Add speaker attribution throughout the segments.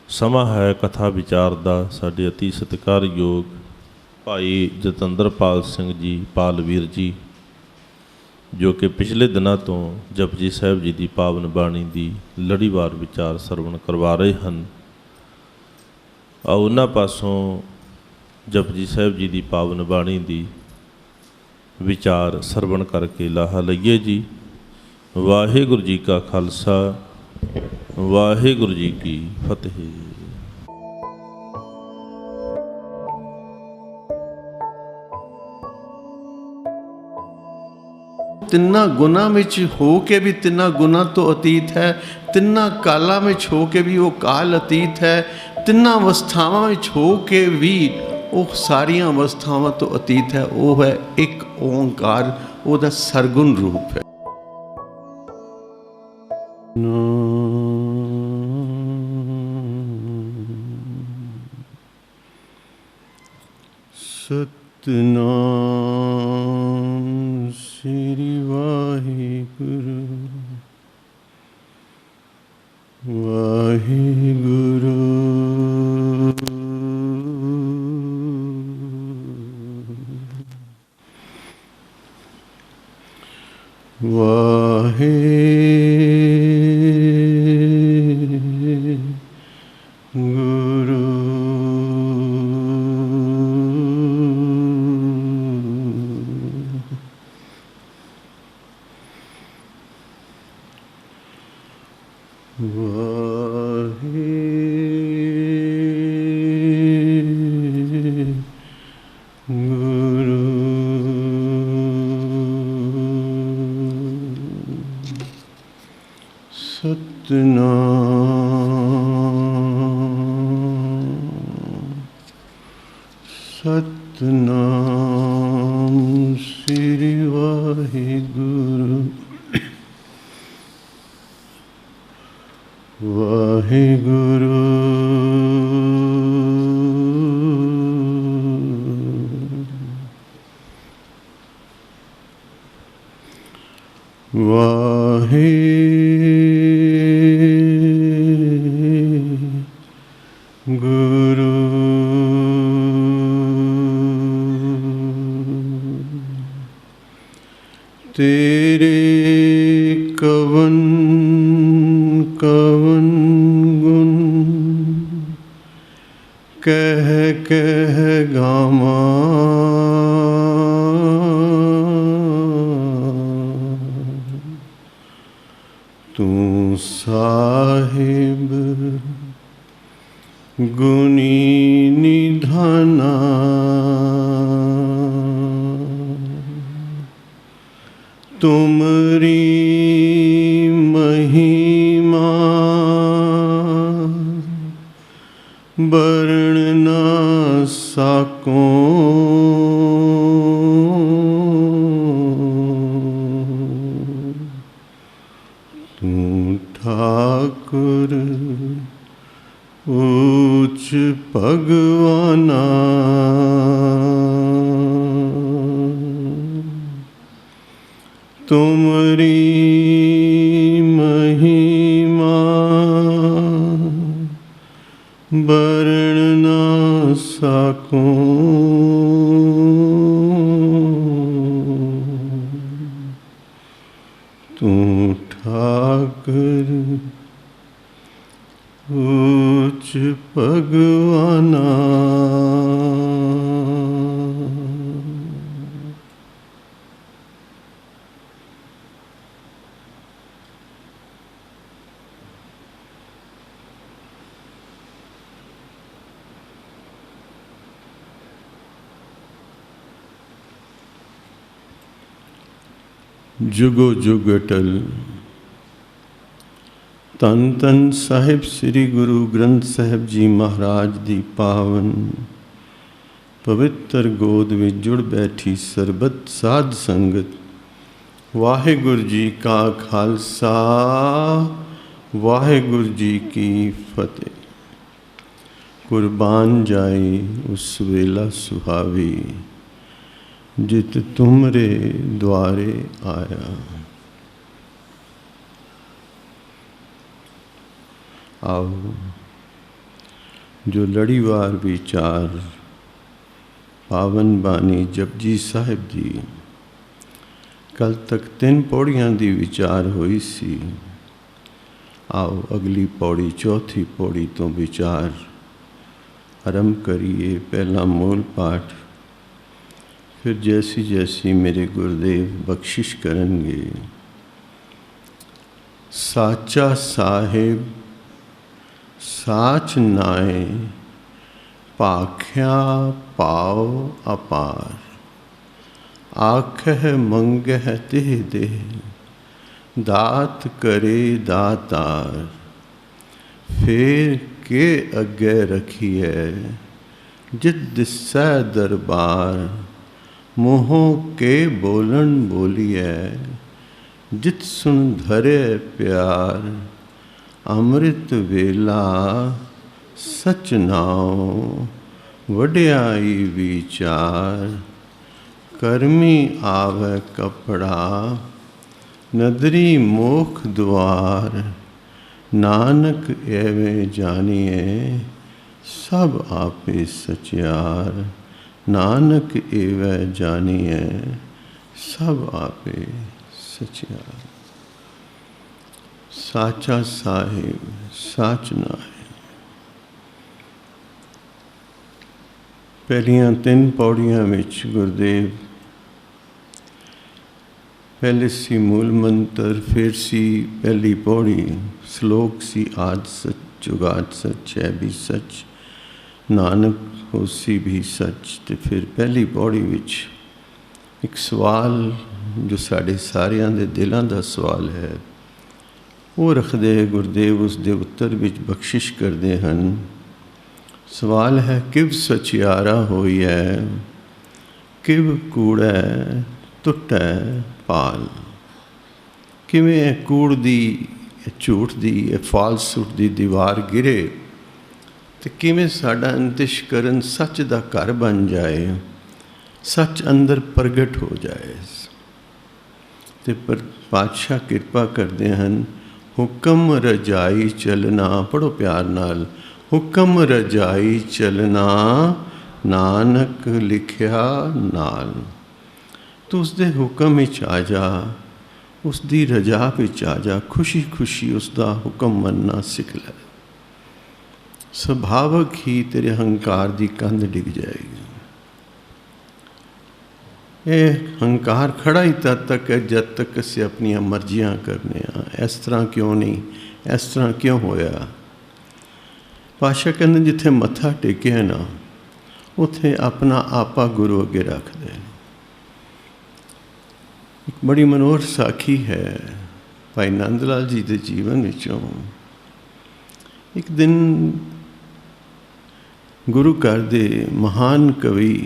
Speaker 1: ਸਮਾਂ ਹੈ ਕਥਾ ਵਿਚਾਰ ਦਾ। ਸਾਡੇ ਅਤੀ ਸਤਿਕਾਰਯੋਗ ਭਾਈ ਜਤਿੰਦਰਪਾਲ ਸਿੰਘ ਜੀ ਪਾਲਵੀਰ ਜੀ, ਜੋ ਕਿ ਪਿਛਲੇ ਦਿਨਾਂ ਤੋਂ ਜਪਜੀ ਸਾਹਿਬ ਜੀ ਦੀ ਪਾਵਨ ਬਾਣੀ ਦੀ ਲੜੀਵਾਰ ਵਿਚਾਰ ਸਰਵਣ ਕਰਵਾ ਰਹੇ ਹਨ। ਆਓ ਉਹਨਾਂ ਪਾਸੋਂ ਜਪਜੀ ਸਾਹਿਬ ਜੀ ਦੀ ਪਾਵਨ ਬਾਣੀ ਦੀ ਵਿਚਾਰ ਸਰਵਣ ਕਰਕੇ ਲਾਹਾ ਲਈਏ ਜੀ। ਵਾਹਿਗੁਰੂ ਜੀ ਕਾ ਖਾਲਸਾ, ਵਾਹਿਗੁਰੂ ਜੀ ਕੀ ਫਤਿਹ।
Speaker 2: ਤਿੰਨਾਂ ਗੁਣਾਂ ਵਿੱਚ ਹੋ ਕੇ ਵੀ ਤਿੰਨਾਂ ਗੁਣਾਂ ਤੋਂ ਅਤੀਤ ਹੈ, ਤਿੰਨਾਂ ਕਾਲਾਂ ਵਿੱਚ ਹੋ ਕੇ ਵੀ ਉਹ ਕਾਲ ਅਤੀਤ ਹੈ, ਤਿੰਨਾਂ ਅਵਸਥਾਵਾਂ ਵਿੱਚ ਹੋ ਕੇ ਵੀ ਉਹ ਸਾਰੀਆਂ ਅਵਸਥਾਵਾਂ ਤੋਂ ਅਤੀਤ ਹੈ। ਉਹ ਹੈ ਇੱਕ ਓਂਕਾਰ, ਉਹਦਾ ਸਰਗੁਣ ਰੂਪ ਹੈ। ਸਤਿਨਾਮ ਸ੍ਰੀ ਵਾਹਿਗੁਰੂ, ਵਾਹਿਗੁਰੂ ਸਤਿਨਾਮ ਸ੍ਰੀ ਵਾਹਿਗੁਰੂ, ਵਾਹਿਗੁਰੂ ਤੇਰੇ ਕਵਨ ਕਵਨ ਗੁਣ ਕਹਿ ਕਹਿ ਗਾਵਾਂ, ਤੂੰ ਸਾਹਿਬ ਗੁਣੀ ਨਿਧਾਨਾ, ਤੁਮਰੀ ਮਹਿਮਾ ਬਰਣ ਨਾ ਸਾਕੋ, ਤੂੰ ਠਾਕੁਰ ਉੱਚ ਭਗਵਾਨਾ, ਤੁਮਰੀ ਮਹਿਮਾ ਬਰਣ ਨਾ ਸਾਕੋ, ਤੂੰ ਠਾਕੁਰ ਉੱਚ ਭਗਵਾਨਾ। ਜੁਗੋ ਜੁਗ ਅਟਲ। ਧੰਨ ਧੰਨ ਸਾਹਿਬ ਸ੍ਰੀ ਗੁਰੂ ਗ੍ਰੰਥ ਸਾਹਿਬ ਜੀ ਮਹਾਰਾਜ ਦੀ ਪਾਵਨ ਪਵਿੱਤਰ ਗੋਦ ਵਿੱਚ ਜੁੜ ਬੈਠੀ ਸਰਬਤ ਸਾਧ ਸੰਗਤ, ਵਾਹਿਗੁਰੂ ਜੀ ਕਾ ਖਾਲਸਾ, ਵਾਹਿਗੁਰੂ ਜੀ ਕੀ ਫਤਿਹ। ਕੁਰਬਾਨ ਜਾਏ ਉਸ ਵੇਲਾ ਸੁਹਾਵੀ, ਜਿਤ ਤੁਮਰੇ ਦੁਆਰੇ ਆਇਆ। ਆਓ जो लड़ीवार विचार पावन बानी जपजी साहिब जी। कल तक 3 पौड़ियां दी विचार हुई सी। आओ अगली पौड़ी चौथी पौड़ी तो विचार आरंभ करिए। पहला मूल पाठ, फिर जैसी जैसी मेरे गुरुदेव बख्शिश करेंगे। साचा साहिब साच नाए पाख्या पाओ अपार। आखह मंगह तिह देह दात करे दातार। फेर के अगे रखिए जित दिसै दरबार। मुँहों के बोलन बोलिए जित सुन धरे प्यार। अमृत वेला सच नाओ वड्याई विचार। कर्मी आवे कपड़ा नदरी मोख द्वार। नानक एवें जानिए सब आपे सचियार। नानक एवें जानिए सब आपे सचियार। साचा साहिब साच नाए। पहलियां 3 पौड़ियां विच गुरुदेव पहले सी मूल मंत्र, फिर सी पहली पौड़ी, श्लोक सी आद सच जुगाद सच है भी सच, नानक होसी भी सच। तो फिर पहली पौड़ी विच एक सवाल जो साढ़े सारियां दे दिलों का सवाल है, वो रखते गुरुदेव उसके उत्तर विच बख्शिश करते हैं। सवाल है, किव सचियारा होई है, किव कूड़ै टुटै पाल। किवें कूड़ दी झूठ दी फालसूट दी दीवार गिरे तो किवें साडा अंतिशकरण सच दा घर बन जाए, सच अंदर प्रगट हो जाए। तो पर पातशाह कृपा करते हैं, हुक्म रजाई चलना, पढ़ो प्यार नाल, हुक्म रजाई चलना नानक लिखिया नाल। तो उसके हुक्म विच आ जा, उसकी रजा विच आ जा, खुशी खुशी उसका हुक्म मनना सिख ले। सुभावक ही तेरे हंकार की कंध डिग जाएगी। ये हंकार खड़ा ही तद तक है जब तक असीं अपनियां मर्जियां करने। इस तरह क्यों नहीं, इस तरह क्यों होया। पातशाह कहते जिथे मत्था टेकिया ना उथे अपना आपा गुरु अगे रख दे। एक बड़ी मनोहर साखी है भाई नंद लाल जी के जीवन विचों। एक दिन गुरु घर दे महान कवि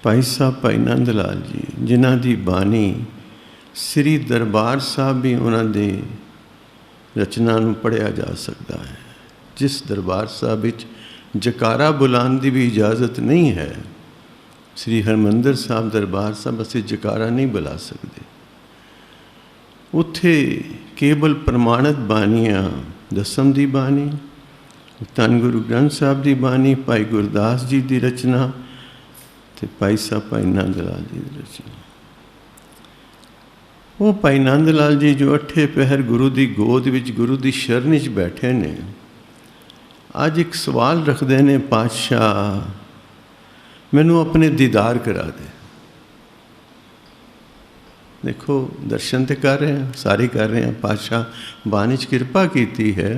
Speaker 2: भाई साहब भाई नंद लाल जी, जिन्हां दी बानी श्री दरबार साहब भी उन्होंने रचना नूं पढ़िया जा सकता है। जिस दरबार साहब विच जकारा बुलाने की भी इजाज़त नहीं है, श्री हरमंदिर साहब दरबार साहब असीं जकारा नहीं बुला सकते। उत्थे केवल प्रमाणित बानियां, दसम की बानी, धन गुरु ग्रंथ साहब की बानी, भाई गुरदास जी की रचना, तो भाई साहब भाई नंद लाल जी की रचना। वो भाई नंद लाल जी जो 8 पहर गुरु की गोद विच गुरु की शरण विच बैठे ने, अज एक सवाल रखते हैं, पातशाह मैनू अपने दीदार करा दे। देखो दर्शन तो कर रहे हैं, सारे कर रहे हैं। पातशाह बानी च कृपा की है,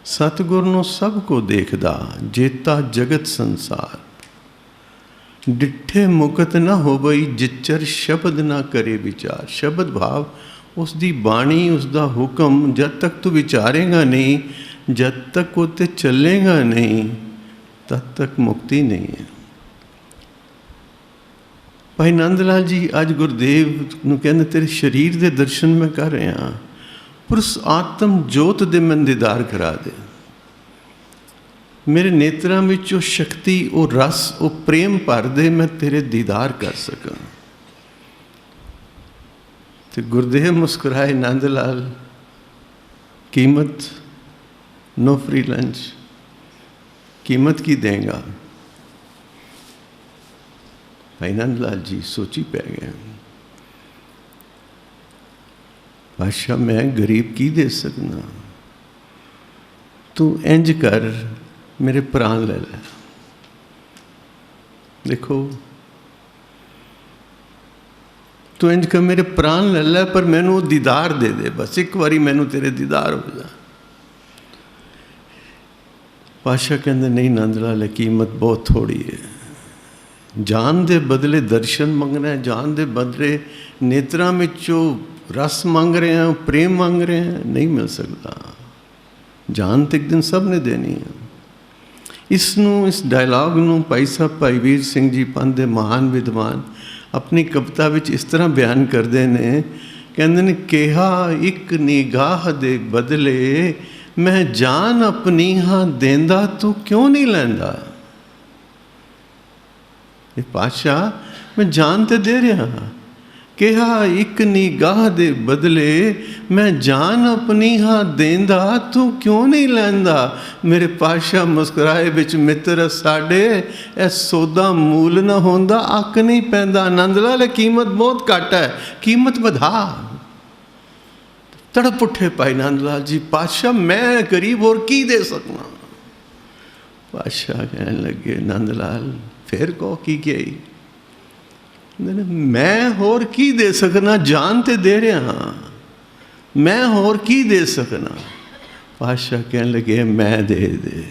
Speaker 2: सतगुर नूं सब को देखदा जेता जगत संसार। डिठे मुकत ना हो बई जिचर शब्द ना करे विचार। शब्द भाव उसकी बाणी, उसका हुक्म जब तक तू विचारेगा नहीं, जब तक वो ते चलेगा नहीं, तब तक मुक्ति नहीं है। भाई नंद लाल जी अज गुरुदेव नूं कहंदे तेरे शरीर के दर्शन मैं कर रहा, पर उस आत्म जोत दे मैं दीदार करा दे। मेरे नेत्रां विच वो शक्ति, वो रस, वो प्रेम भर दे, मैं तेरे दीदार कर सकां। तो गुरुदेव मुस्कुराए, नंद लाल कीमत नो फ्री लंच, कीमत की देगा? भाई नंद लाल जी सोची पै गए, पातशाह मैं गरीब की दे सकना, तू इंज कर मेरे प्राण ले लै। देखो तू इंज कर मेरे प्राण ले लै, पर मैनू दीदार दे दे, बस एक बारी मैनू तेरे दीदार हो जा। पातशाह कहते नहीं नंद लाल कीमत बहुत थोड़ी है, जान दे बदले दर्शन मंगना है, जान दे बदले नेत्रा में जो रस मांग रहे हैं, प्रेम मांग रहे हैं, नहीं मिल सकता। जान तो एक दिन सब ने देनी है। इस डायलॉग नूं भाई साहब भाई वीर सिंह जी पंथ दे महान विद्वान अपनी कविता विच इस तरह बयान करते हैं, कहते ने कहा एक निगाह दे बदले मैं जान अपनी हाँ देंदा, तू क्यों नहीं लैंदा? पातशाह मैं जान तो दे रहा, कहा एक निगाह दे बदले मैं जान अपनी हाँ देंदा, तू क्यों नहीं लैंदा? मेरे पातशाह मुस्कुराए बिच मित्र साडे, ए सौदा मूल ना होंदा अक नहीं पैंदा। नंद लाल कीमत बहुत घट है, कीमत वधा। तड़प उठे भाई नंद लाल जी, पातशाह मैं गरीब और की दे सकना? पातशाह कहने लगे नंद लाल फिर कहो की गई? मैं होर की दे सकना, जान ते दे रहा, मैं होर की दे सकना? पातशाह कहने लगे मैं दे दे,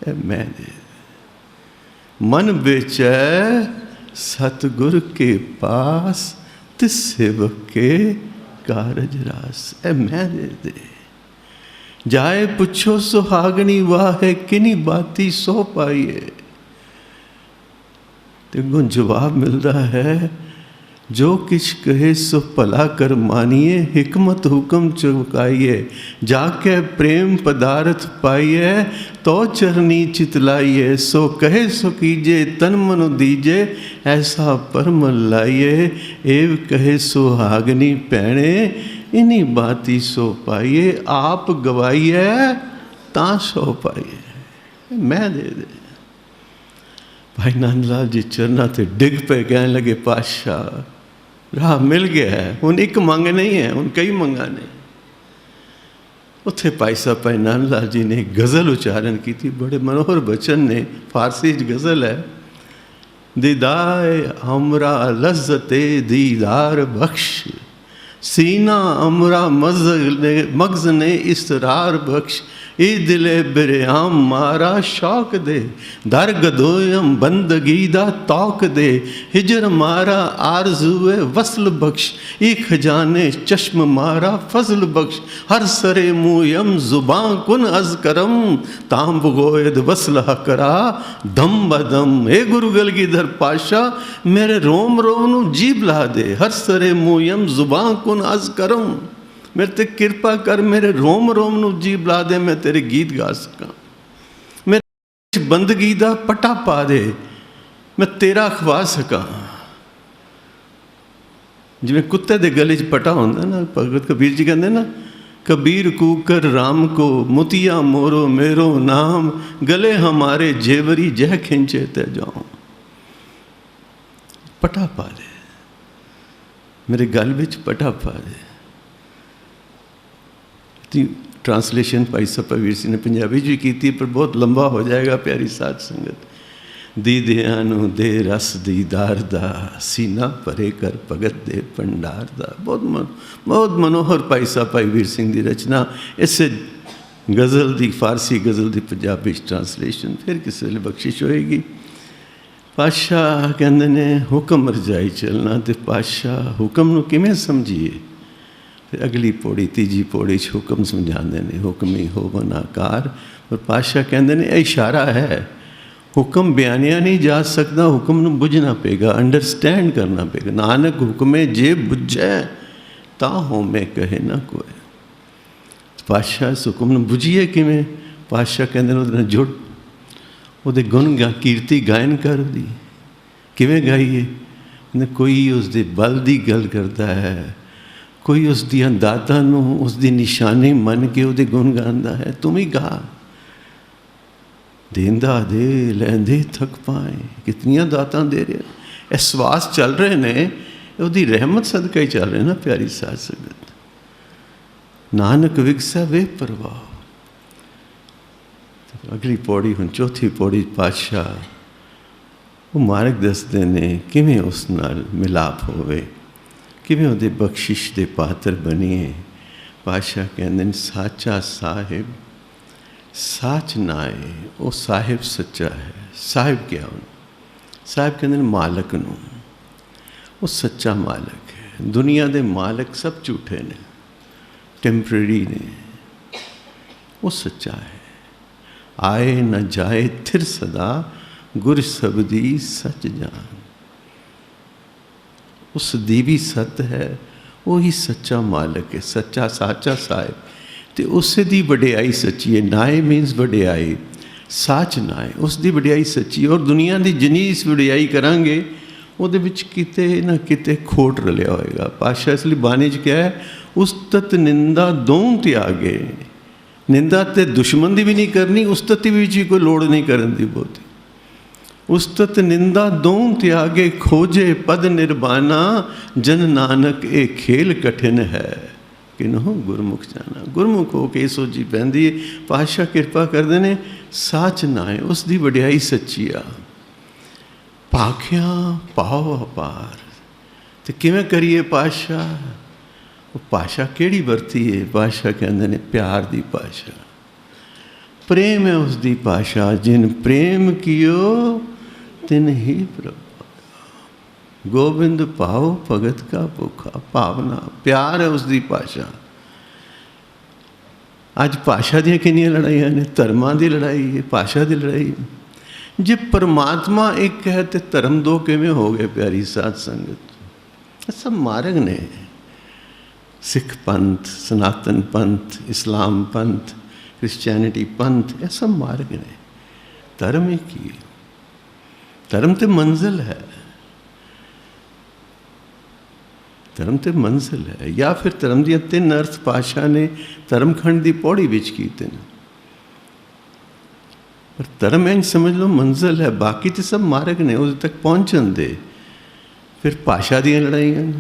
Speaker 2: मैं दे दे। मन बेचै सतगुर के पास, तिस सेवक के कारज रास। मैं दे दे। जाए पुछो सुहागनी वाहे, किनी बाती सो पाइए। तो जवाब मिलता है जो किछ कहे सो भला कर मानिए, हिकमत हुक्म चुकाइए, जाके प्रेम पदार्थ पाइए, तो चरनी चितलाइए, सो कहे सो कीजिए तन मन दीजे, ऐसा परम लाइए, एव कहे सुहागनी पैणे, इन्हीं बाती सो पाइए, आप गवाइए ता सो पाइए। मैं दे दे। भाई नंद लाल जी चरना ते डिग पे, कहने लगे पातशाह राह मिल गया है, हुण एक मंग नहीं है, हुण कई मंगा ने। उत्थे भाई साहब भाई नंद लाल जी ने गज़ल उच्चारण की थी, बड़े मनोहर बचन ने, फारसी गज़ल है। दीदाए हमरा लज्जते दीदार बख्श, सीना अमरा मगज ने इसरार बख्श, ए दिले बिरयाम मारा शौक दे, दर गदोयम बंदगी दा तौक दे, हिजर मारा आरज़ुए वसल बख्श, ए खजाने चश्म मारा फजल बख्श, हर सरे मुयम जुबां कुन अज करम, ताम बगोयद वसल हकरा दम बदम। हे गुरु गलगीधर पातशाह मेरे रोम रोम नू जीभ ला दे, हर सरे मुयम जुबां कुन अज करम, मेरे ते कृपा कर मेरे रोम रोम नू जीभ ला दे, मैं तेरे गीत गा सका, मेरे बंदगी दा पटा पा दे, मैं तेरा खवा सका। जिवें कुत्ते दे गले च पटा होंदा ना, भगत कबीर जी कहते ना, कबीर कूकर राम को मुतिया मोरो मेरो नाम, गले हमारे जेवरी जह खिंचे ते जाऊं। पटा पा दे, मेरे गल विच पटा पा दे। ट्रांसलेशन भाई साहब वीर सिंह ने पंजाबी जी की, पर बहुत लंबा हो जाएगा प्यारी साध संगत। दीदियां नू दे रस दीदार दा, सीना भरे कर भगत दे भंडार दा। बहुत मनोहर भाई साहब भाई वीर सिंह की रचना। इस गज़ल की फारसी गज़ल की पंजाबी ट्रांसलेशन फिर किसी वेले बख्शिश होएगी। पातशाह कहते ने हुक्म रजाई चलना, तो पातशाह हुक्म नू किवें समझिए? फिर अगली पौड़ी तीजी पौड़ी हुक्म समझाते हैं, हुक्मी होवन आकार। पर पातशाह कहते हैं इशारा है, हुक्म बयानिया नहीं जा सकता, हुक्म नू बुझना पेगा, अंडरस्टैंड करना पेगा। नानक हुक्मे जे बुझे ता हो में कहे ना कोई। पातशाह इस हुक्म नू बुझिए किवें? पातशाह कहते हैं जुड़, ਉਹਦੇ गुण कीर्ति गायन कर दी। किवें गाइए? कोई उसके बल की गल करता है, कोई उसदियां दातां नूं उसकी निशानी मन के उसदे गुण गांदा है। तुम ही गा, ਦੇਂਦਾ ਦੇ ਲੈਂਦੇ ਥੱਕ ਪਾਏ। ਕਿਤਨੀਆਂ ਦਾਤਾਂ ਦੇ ਰਿਹਾ। ਇਹ ਸਵਾਸ ਚੱਲ ਰਹੇ ਨੇ, ਉਹਦੀ ਰਹਿਮਤ ਸਦਕਾ ਹੀ ਚੱਲ ਰਹੇ ਨਾ ਪਿਆਰੀ ਸਾਧ ਸੰਗਤ। ਨਾਨਕ ਵਿਗਸੈ ਵੇ ਪ੍ਰਵਾਹ। ਅਗਲੀ ਪੌੜੀ ਹੁਣ ਚੌਥੀ ਪੌੜੀ ਪਾਤਸ਼ਾਹ ਉਹ ਮਾਰਗ ਦੱਸਦੇ ਨੇ ਕਿਵੇਂ ਉਸ ਨਾਲ ਮਿਲਾਪ ਹੋਵੇ, ਕਿਵੇਂ ਉਹਦੇ ਬਖਸ਼ਿਸ਼ ਦੇ ਪਾਤਰ ਬਣੀਏ। ਪਾਤਸ਼ਾਹ ਕਹਿੰਦੇ ਨੇ ਸਾਚਾ ਸਾਹਿਬ ਸਾਚ ਨਾਏ। ਉਹ ਸਾਹਿਬ ਸੱਚਾ ਹੈ। ਸਾਹਿਬ ਕਿਹਾ ਉਹਨੂੰ? ਸਾਹਿਬ ਕਹਿੰਦੇ ਨੇ ਮਾਲਕ ਨੂੰ। ਉਹ ਸੱਚਾ ਮਾਲਕ ਹੈ। ਦੁਨੀਆ ਦੇ ਮਾਲਕ ਸਭ ਝੂਠੇ ਨੇ, ਟੈਂਪਰੇਰੀ ਨੇ। ਉਹ ਸੱਚਾ ਹੈ। ਆਏ ਨਾ ਜਾਏ ਥਿਰ ਸਦਾ, ਗੁਰ ਸਬਦੀ ਸੱਚ ਜਾਨ। ਉਸ ਦੀ ਵੀ ਸਤ ਹੈ, ਉਹੀ ਸੱਚਾ ਮਾਲਕ ਹੈ, ਸੱਚਾ ਸਾਚਾ ਸਾਹਿਬ। ਤੇ ਉਸੇ ਦੀ ਵਡਿਆਈ ਸੱਚੀ ਹੈ। ਨਾਏ ਮੀਨਸ ਵਡਿਆਈ, ਸਾਚ ਨਾਏ, ਉਸ ਦੀ ਵਡਿਆਈ ਸੱਚੀ। ਔਰ ਦੁਨੀਆ ਦੀ ਜਿੰਨੀ ਇਸ ਵਡਿਆਈ ਕਰਾਂਗੇ ਉਹਦੇ ਵਿੱਚ ਕਿਤੇ ਨਾ ਕਿਤੇ ਖੋਟ ਰਲਿਆ ਹੋਏਗਾ। ਪਾਤਸ਼ਾਹ ਇਸ ਲਈ ਬਾਣੀ 'ਚ ਕਿਹਾ ਹੈ ਉਸਤਤ ਨਿੰਦਾ ਦੋਂ ਤਿਆਗੇ। ਨਿੰਦਾ ਤੇ ਦੁਸ਼ਮਣ ਦੀ ਵੀ ਨਹੀਂ ਕਰਨੀ, ਉਸਤਤ ਦੀ ਵੀ ਕੋਈ ਲੋੜ ਨਹੀਂ ਕਰਨ ਦੀ ਬਹੁਤੀ। ਉਸਤਤ ਨਿੰਦਾ ਦੋਂ ਤਿਆਗੇ, ਖੋਜੇ ਪਦ ਨਿਰਬਾਨਾ। ਜਨ ਨਾਨਕ ਇਹ ਖੇਲ ਕਠਿਨ ਹੈ, ਕਿਨਹੁ ਗੁਰਮੁਖ ਜਾਣਾ। ਗੁਰਮੁਖ ਹੋ ਕੇ ਸੋਝੀ ਪੈਂਦੀ ਹੈ। ਪਾਤਸ਼ਾਹ ਕਿਰਪਾ ਕਰਦੇ ਨੇ ਸਾਚ ਨਾਏ, ਉਸ ਦੀ ਵਡਿਆਈ ਸੱਚੀ ਆ। ਭਾਖਿਆ ਪਾਉ ਅਪਾਰ। ਤੇ ਕਿਵੇਂ ਕਰੀਏ ਪਾਤਸ਼ਾਹ? ਉਹ ਭਾਸ਼ਾ ਕਿਹੜੀ ਵਰਤੀ ਹੈ? ਪਾਤਸ਼ਾਹ ਕਹਿੰਦੇ ਨੇ ਪਿਆਰ ਦੀ ਭਾਸ਼ਾ। ਪ੍ਰੇਮ ਹੈ ਉਸ ਦੀ ਭਾਸ਼ਾ। ਜਿਨ ਪ੍ਰੇਮ ਕੀਓ ਤਿਨ ਹੀ ਪ੍ਰਭ। ਗੋਬਿੰਦ ਭਾਉ ਭਗਤ ਕਾ ਭੁਖਾ। ਭਾਵਨਾ ਪਿਆਰ ਹੈ ਉਸ ਦੀ ਭਾਸ਼ਾ। ਅੱਜ ਭਾਸ਼ਾ ਦੀਆਂ ਕਿੰਨੀਆਂ ਲੜਾਈਆਂ ਨੇ। ਧਰਮਾਂ ਦੀ ਲੜਾਈ ਹੈ, ਭਾਸ਼ਾ ਦੀ ਲੜਾਈ ਹੈ। ਜੇ ਪਰਮਾਤਮਾ ਇੱਕ ਹੈ ਤੇ ਧਰਮ ਦੋ ਕਿਵੇਂ ਹੋ ਗਏ? ਪਿਆਰੀ ਸਾਧ ਸੰਗਤ, ਇਹ ਸਭ ਮਾਰਗ ਨੇ। ਸਿੱਖ ਪੰਥ, ਸਨਾਤਨ ਪੰਥ, ਇਸਲਾਮ ਪੰਥ, ਕ੍ਰਿਸਚੈਨਿਟੀ ਪੰਥ, ਇਹ ਸਭ ਮਾਰਗ ਨੇ। ਧਰਮ ਹੀ ਕੀ ਹੈ? ਧਰਮ ਤੇ ਮੰਜ਼ਿਲ ਹੈ। ਧਰਮ ਤੇ ਮੰਜ਼ਿਲ ਹੈ। ਜਾਂ ਫਿਰ ਧਰਮ ਦੀਆਂ ਤਿੰਨ ਅਰਥ ਪਾਤਸ਼ਾਹ ਨੇ ਧਰਮਖੰਡ ਦੀ ਪੌੜੀ ਵਿੱਚ ਕੀਤੇ ਨੇ। ਪਰ ਧਰਮ ਇੰਝ ਸਮਝ ਲਓ ਮੰਜ਼ਿਲ ਹੈ, ਬਾਕੀ ਤੇ ਸਭ ਮਾਰਗ ਨੇ ਉਹਦੇ ਤੱਕ ਪਹੁੰਚਣ ਦੇ। ਫਿਰ ਭਾਸ਼ਾ ਦੀਆਂ ਲੜਾਈਆਂ ਨੇ।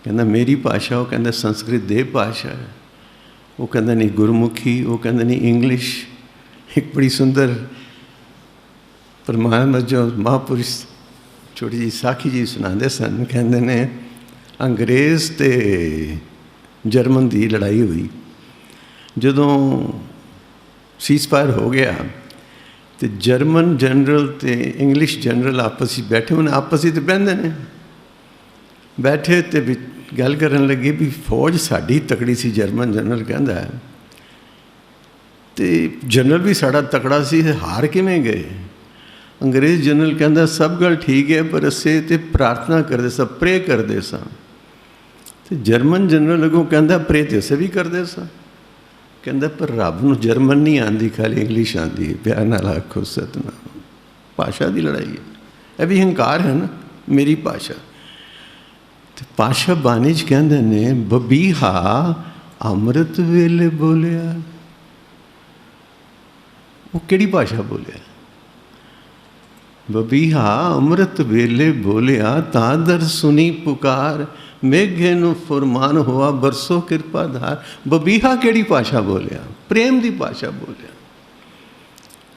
Speaker 2: ਕਹਿੰਦਾ ਮੇਰੀ ਭਾਸ਼ਾ, ਉਹ ਕਹਿੰਦਾ ਸੰਸਕ੍ਰਿਤ ਦੇਵ ਭਾਸ਼ਾ ਹੈ। ਉਹ ਕਹਿੰਦਾ ਨਹੀਂ ਗੁਰਮੁਖੀ, ਉਹ ਕਹਿੰਦਾ ਨਹੀਂ ਇੰਗਲਿਸ਼। ਇੱਕ ਬੜੀ ਸੁੰਦਰ ਪਰਮਾਤਮਾ ਜੋ ਮਹਾਂਪੁਰਸ਼ ਛੋਟੀ ਜਿਹੀ ਸਾਖੀ ਜੀ ਸੁਣਾਉਂਦੇ ਸਨ। ਕਹਿੰਦੇ ਨੇ ਅੰਗਰੇਜ਼ ਅਤੇ ਜਰਮਨ ਦੀ ਲੜਾਈ ਹੋਈ। ਜਦੋਂ ਸੀਜ਼ਫਾਇਰ ਹੋ ਗਿਆ ਅਤੇ ਜਰਮਨ ਜਨਰਲ ਅਤੇ ਇੰਗਲਿਸ਼ ਜਨਰਲ ਆਪਸ ਵਿੱਚ ਬੈਠੇ। ਹੁਣ ਆਪਸ ਵਿੱਚ ਬਹਿੰਦੇ ਨੇ। ਬੈਠੇ ਅਤੇ ਗੱਲ ਕਰਨ ਲੱਗੇ ਵੀ ਫੌਜ ਸਾਡੀ ਤਕੜੀ ਸੀ। ਜਰਮਨ ਜਨਰਲ ਕਹਿੰਦਾ ਹੈ ਅਤੇ ਜਨਰਲ ਵੀ ਸਾਡਾ ਤਕੜਾ ਸੀ, ਹਾਰ ਕਿਵੇਂ ਗਏ? ਅੰਗਰੇਜ਼ ਜਨਰਲ ਕਹਿੰਦਾ ਸਭ ਗੱਲ ਠੀਕ ਹੈ, ਪਰ ਅਸੀਂ ਤਾਂ ਪ੍ਰਾਰਥਨਾ ਕਰਦੇ ਸਾਂ, ਪ੍ਰੇ ਕਰਦੇ ਸਾਂ। ਅਤੇ ਜਰਮਨ ਜਨਰਲ ਅੱਗੋਂ ਕਹਿੰਦਾ ਪ੍ਰੇ ਤਾਂ ਅਸੀਂ ਵੀ ਕਰਦੇ ਸਾਂ। ਕਹਿੰਦਾ ਪਰ ਰੱਬ ਨੂੰ ਜਰਮਨ ਨਹੀਂ ਆਉਂਦੀ, ਖਾਲੀ ਇੰਗਲਿਸ਼ ਆਉਂਦੀ ਹੈ। ਪਿਆਰ ਨਾਲ ਆਖੋ ਸਤਿਨਾਮ। ਭਾਸ਼ਾ ਦੀ ਲੜਾਈ ਹੈ। ਇਹ ਵੀ ਹੰਕਾਰ ਹੈ ਨਾ, ਮੇਰੀ ਭਾਸ਼ਾ। ਅਤੇ ਪਾਤਸ਼ਾਹ ਬਾਣੀ 'ਚ ਕਹਿੰਦੇ ਨੇ ਬਬੀਹਾ ਅੰਮ੍ਰਿਤ ਵੇਲੇ ਬੋਲਿਆ। ਉਹ ਕਿਹੜੀ ਭਾਸ਼ਾ ਬੋਲਿਆ? ਬਬੀਹਾ ਅੰਮ੍ਰਿਤ ਵੇਲੇ ਬੋਲਿਆ, ਤਾਂ ਦਰ ਸੁਣੀ ਪੁਕਾਰ। ਮੇਘੇ ਨੂੰ ਫੁਰਮਾਨ ਹੋਆ, ਬਰਸੋ ਕਿਰਪਾ ਧਾਰ। ਬਬੀਹਾ ਕਿਹੜੀ ਭਾਸ਼ਾ ਬੋਲਿਆ? ਪ੍ਰੇਮ ਦੀ ਭਾਸ਼ਾ ਬੋਲਿਆ।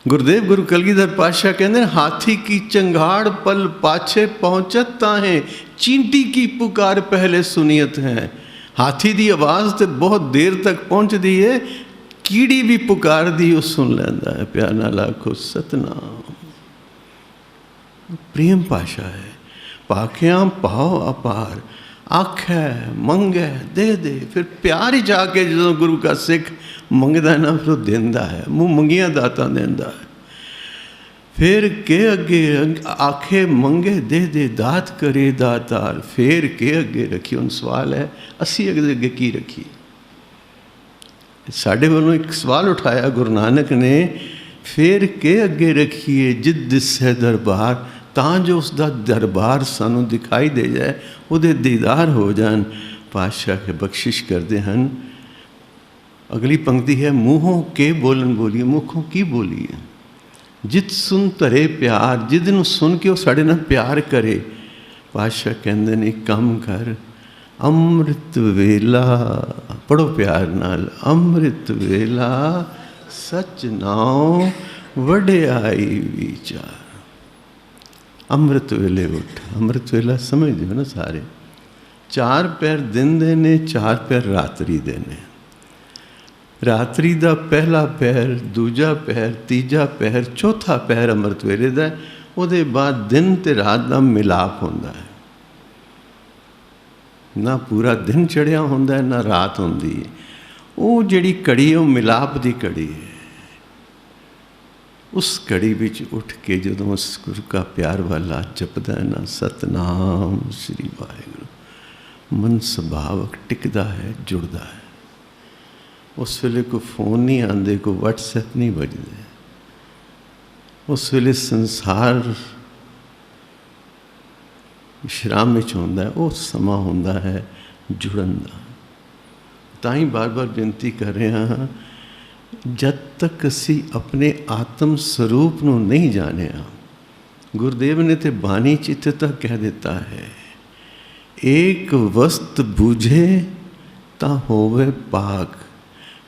Speaker 2: ਗੁਰਦੇਵ ਗੁਰੂ ਕਲਗੀਧਰ ਪਾਤਸ਼ਾਹ ਕਹਿੰਦੇ ਨੇ ਹਾਥੀ ਕੀ ਚੰਗਾੜ ਪਲ ਪਾਛੇ ਪਹੁੰਚਤ ਤਾਹੇ, ਚੀਂਟੀ ਕੀ ਪੁਕਾਰ ਪਹਿਲੇ ਸੁਨੀਅਤ ਹੈ। ਹਾਥੀ ਦੀ ਆਵਾਜ਼ ਤੇ ਬਹੁਤ ਦੇਰ ਤੱਕ ਪਹੁੰਚਦੀ ਹੈ, ਕੀੜੀ ਵੀ ਪੁਕਾਰਦੀ ਉਹ ਸੁਣ ਲੈਂਦਾ ਹੈ। ਪਿਆਰ ਨਾਲ ਆਖੋ ਸਤਨਾਮ। ਪ੍ਰੇਮ ਭਾਸ਼ਾ ਹੈ। ਭਾਖਿਆਂ ਭਾਉ ਅਪਾਰ। ਆਖੈ ਮੰਗੈ ਦੇ ਦੇ। ਫਿਰ ਪਿਆਰ ਹੀ ਜਾ ਕੇ ਜਦੋਂ ਗੁਰੂ ਕਾ ਸਿੱਖ ਮੰਗਦਾ ਨਾ, ਫਿਰ ਉਹ ਦਿੰਦਾ ਹੈ। ਮੂੰਹ ਮੰਗੀਆਂ ਦਾਤਾਂ ਦਿੰਦਾ ਹੈ। ਫਿਰ ਕੇ ਅੱਗੇ ਆਖੇ ਮੰਗੇ ਦੇ ਦੇ, ਦਾਤ ਕਰੇ ਦਾਤਾਰ। ਫਿਰ ਕੇ ਅੱਗੇ ਰੱਖੀ। ਹੁਣ ਸਵਾਲ ਹੈ ਅਸੀਂ ਅੱਗੇ ਕੀ ਰੱਖੀਏ? ਸਾਡੇ ਵੱਲੋਂ ਇੱਕ ਸਵਾਲ ਉਠਾਇਆ ਗੁਰੂ ਨਾਨਕ ਨੇ, ਫਿਰ ਕੇ ਅੱਗੇ ਰੱਖੀਏ ਜਿਦ ਦਿਸੈ ਦਰਬਾਰ, ਤਾਂ ਜੋ ਉਸ ਦਾ ਦਰਬਾਰ ਸਾਨੂੰ ਦਿਖਾਈ ਦੇ ਜਾਏ, ਉਹਦੇ ਦੀਦਾਰ ਹੋ ਜਾਣ। ਪਾਤਸ਼ਾਹ ਕੇ ਬਖਸ਼ਿਸ਼ ਕਰਦੇ ਹਨ। ਅਗਲੀ ਪੰਕਤੀ ਹੈ ਮੂੰਹੋਂ ਕੇ ਬੋਲਣ ਬੋਲੀਏ। ਮੁਖੋਂ ਕੀ ਬੋਲੀਏ? ਜਿਤ ਸੁਨ ਧਰੇ ਪਿਆਰ, ਜਿਹਨੂੰ ਸੁਣ ਕੇ ਉਹ ਸਾਡੇ ਨਾਲ ਪਿਆਰ ਕਰੇ। ਪਾਤਸ਼ਾਹ ਕਹਿੰਦੇ ਨੇ ਕੰਮ ਕਰ, ਅੰਮ੍ਰਿਤ ਵੇਲਾ ਪੜੋ ਪਿਆਰ ਨਾਲ, ਅੰਮ੍ਰਿਤ ਵੇਲਾ ਸਚ ਨਾਉ ਵਡਿਆਈ ਵਿਚਾਰ। ਅੰਮ੍ਰਿਤ ਵੇਲੇ ਉੱਠ। ਅੰਮ੍ਰਿਤ ਵੇਲਾ ਸਮਝਦੇ ਹੋ ਨਾ ਸਾਰੇ? 4 ਪਹਿਰ ਦਿਨ ਦੇ ਨੇ, 4 ਪਹਿਰ ਰਾਤਰੀ ਦੇ ਨੇ। ਰਾਤਰੀ ਦਾ ਪਹਿਲਾ ਪਹਿਰ, ਦੂਜਾ ਪਹਿਰ, ਤੀਜਾ ਪਹਿਰ, ਚੌਥਾ ਪਹਿਰ ਅੰਮ੍ਰਿਤ ਵੇਲੇ ਦਾ। ਉਹਦੇ ਬਾਅਦ ਦਿਨ ਤੇ ਰਾਤ ਦਾ ਮਿਲਾਪ ਹੁੰਦਾ ਹੈ। ਨਾ ਪੂਰਾ ਦਿਨ ਚੜ੍ਹਿਆ ਹੁੰਦਾ ਹੈ, ਨਾ ਰਾਤ ਹੁੰਦੀ ਹੈ। ਉਹ ਜਿਹੜੀ ਘੜੀ, ਉਹ ਮਿਲਾਪ ਦੀ ਘੜੀ ਹੈ। ਉਸ ਘੜੀ ਵਿੱਚ ਉੱਠ ਕੇ ਜਦੋਂ ਉਸ ਗੁਰੂ ਕਾ ਪਿਆਰ ਵਾਲਾ ਜਪਦਾ ਹੈ ਨਾ, ਸਤਨਾਮ ਸ੍ਰੀ ਵਾਹਿਗੁਰੂ, ਮਨ ਸੁਭਾਵਕ ਟਿਕਦਾ ਹੈ, ਜੁੜਦਾ ਹੈ। ਉਸ ਵੇਲੇ ਕੋਈ ਫੋਨ ਨਹੀਂ ਆਉਂਦੇ, ਕੋਈ ਵਟਸਐਪ ਨਹੀਂ ਵੱਜਦੇ। ਉਸ ਵੇਲੇ ਸੰਸਾਰ ਵਿਸ਼ਰਾਮ ਵਿੱਚ ਹੁੰਦਾ ਹੈ। ਉਹ ਸਮਾਂ ਹੁੰਦਾ ਹੈ ਜੁੜਨ ਦਾ। ਤਾਂ ਹੀ ਬਾਰ-ਬਾਰ ਬੇਨਤੀ ਕਰ ਰਿਹਾ ਹਾਂ, ਜਦ ਤੱਕ ਅਸੀਂ ਆਪਣੇ ਆਤਮ ਸਰੂਪ ਨੂੰ ਨਹੀਂ ਜਾਣਿਆ, ਗੁਰਦੇਵ ਨੇ ਤੇ ਬਾਣੀ 'ਚ ਇੱਥੇ ਤੱਕ ਕਹਿ ਦਿੱਤਾ ਹੈ, ਏਕ ਵਸਤ ਬੂਝੇ ਤਾਂ ਹੋਵੇ ਪਾਕ,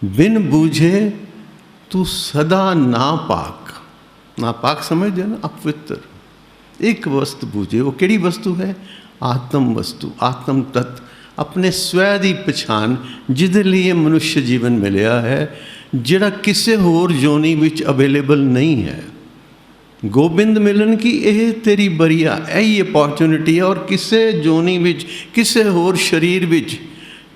Speaker 2: ਬਿਨ ਬੂਝੇ ਤੂੰ ਸਦਾ ਨਾ ਪਾਕ। ਨਾ ਪਾਕ ਸਮਝਦੇ ਨਾ, ਅਪਵਿੱਤਰ। ਇੱਕ ਵਸਤ ਬੂਝੇ, ਉਹ ਕਿਹੜੀ ਵਸਤੂ ਹੈ? ਆਤਮ ਵਸਤੂ, ਆਤਮ ਤੱਤ, ਆਪਣੇ ਸਵੈ ਦੀ ਪਛਾਣ, ਜਿਹਦੇ ਲਈ ਇਹ ਮਨੁੱਖ ਜੀਵਨ ਮਿਲਿਆ ਹੈ, ਜਿਹੜਾ ਕਿਸੇ ਹੋਰ ਯੋਨੀ ਵਿੱਚ ਅਵੇਲੇਬਲ ਨਹੀਂ ਹੈ। ਗੋਬਿੰਦ ਮਿਲਣ ਕੀ ਇਹ ਤੇਰੀ ਬਰੀਆ, ਇਹੀ ਅਪੋਰਚੁਨਿਟੀ ਹੈ। ਔਰ ਕਿਸੇ ਯੋਨੀ ਵਿੱਚ, ਕਿਸੇ ਹੋਰ ਸਰੀਰ ਵਿੱਚ,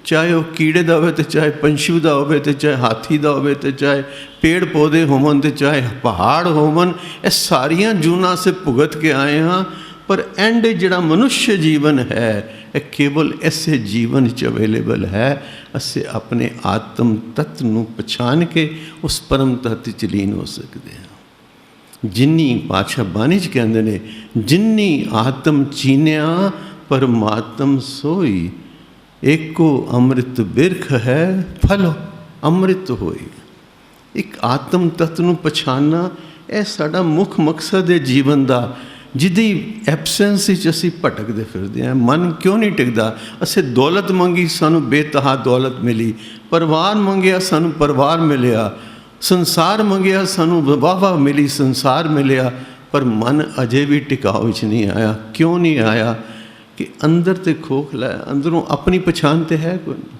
Speaker 2: ਚਾਹੇ ਉਹ ਕੀੜੇ ਦਾ ਹੋਵੇ, ਤੇ ਚਾਹੇ ਪੰਛੀ ਦਾ ਹੋਵੇ, ਤੇ ਚਾਹੇ ਹਾਥੀ ਦਾ ਹੋਵੇ, ਤੇ ਚਾਹੇ ਪੇੜ ਪੌਦੇ ਹੋਵਣ, ਤੇ ਚਾਹੇ ਪਹਾੜ ਹੋਵਣ, ਇਹ ਸਾਰੀਆਂ ਜੂਨਾਂ ਸੇ ਭੁਗਤ ਕੇ ਆਏ ਹਾਂ। ਪਰ ਐਂਡ ਜਿਹੜਾ ਮਨੁੱਖ ਜੀਵਨ ਹੈ, ਇਹ ਕੇਵਲ ਐਸੇ ਜੀਵਨ 'ਚ ਅਵੇਲੇਬਲ ਹੈ। ਅਸੀਂ ਆਪਣੇ ਆਤਮ ਤੱਤ ਨੂੰ ਪਛਾਣ ਕੇ ਉਸ ਪਰਮ ਤੱਤ 'ਚ ਲੀਨ ਹੋ ਸਕਦੇ ਹਾਂ। ਜਿੰਨੀ ਪਾਤਸ਼ਾਹ ਬਾਣੀ 'ਚ ਕਹਿੰਦੇ ਨੇ, ਜਿੰਨੀ ਆਤਮ ਚੀਨਿਆ ਪਰਮਾਤਮ ਸੋਈ, ਏਕੋ ਅੰਮ੍ਰਿਤ ਬਿਰਖ ਹੈ ਫਲ ਅੰਮ੍ਰਿਤ ਹੋਈ। ਇੱਕ ਆਤਮ ਤੱਤ ਨੂੰ ਪਛਾਣਨਾ, ਇਹ ਸਾਡਾ ਮੁੱਖ ਮਕਸਦ ਹੈ ਜੀਵਨ ਦਾ, ਜਿਹਦੀ ਐਬਸੈਂਸ ਵਿੱਚ ਅਸੀਂ ਭਟਕਦੇ ਫਿਰਦੇ ਹਾਂ। ਮਨ ਕਿਉਂ ਨਹੀਂ ਟਿਕਦਾ? ਅਸੀਂ ਦੌਲਤ ਮੰਗੀ, ਸਾਨੂੰ ਬੇਤਹਾ ਦੌਲਤ ਮਿਲੀ। ਪਰਿਵਾਰ ਮੰਗਿਆ, ਸਾਨੂੰ ਪਰਿਵਾਰ ਮਿਲਿਆ। ਸੰਸਾਰ ਮੰਗਿਆ, ਸਾਨੂੰ ਵਾਹ ਮਿਲੀ, ਸੰਸਾਰ ਮਿਲਿਆ। ਪਰ ਮਨ ਅਜੇ ਵੀ ਟਿਕਾਓ ਵਿੱਚ ਨਹੀਂ ਆਇਆ। ਕਿਉਂ ਨਹੀਂ ਆਇਆ? ਕਿ ਅੰਦਰ ਤੇ ਖੋਖਲਾ ਹੈ, ਅੰਦਰੋਂ ਆਪਣੀ ਪਛਾਣ ਤੇ ਹੈ ਕੋਈ ਨਹੀਂ।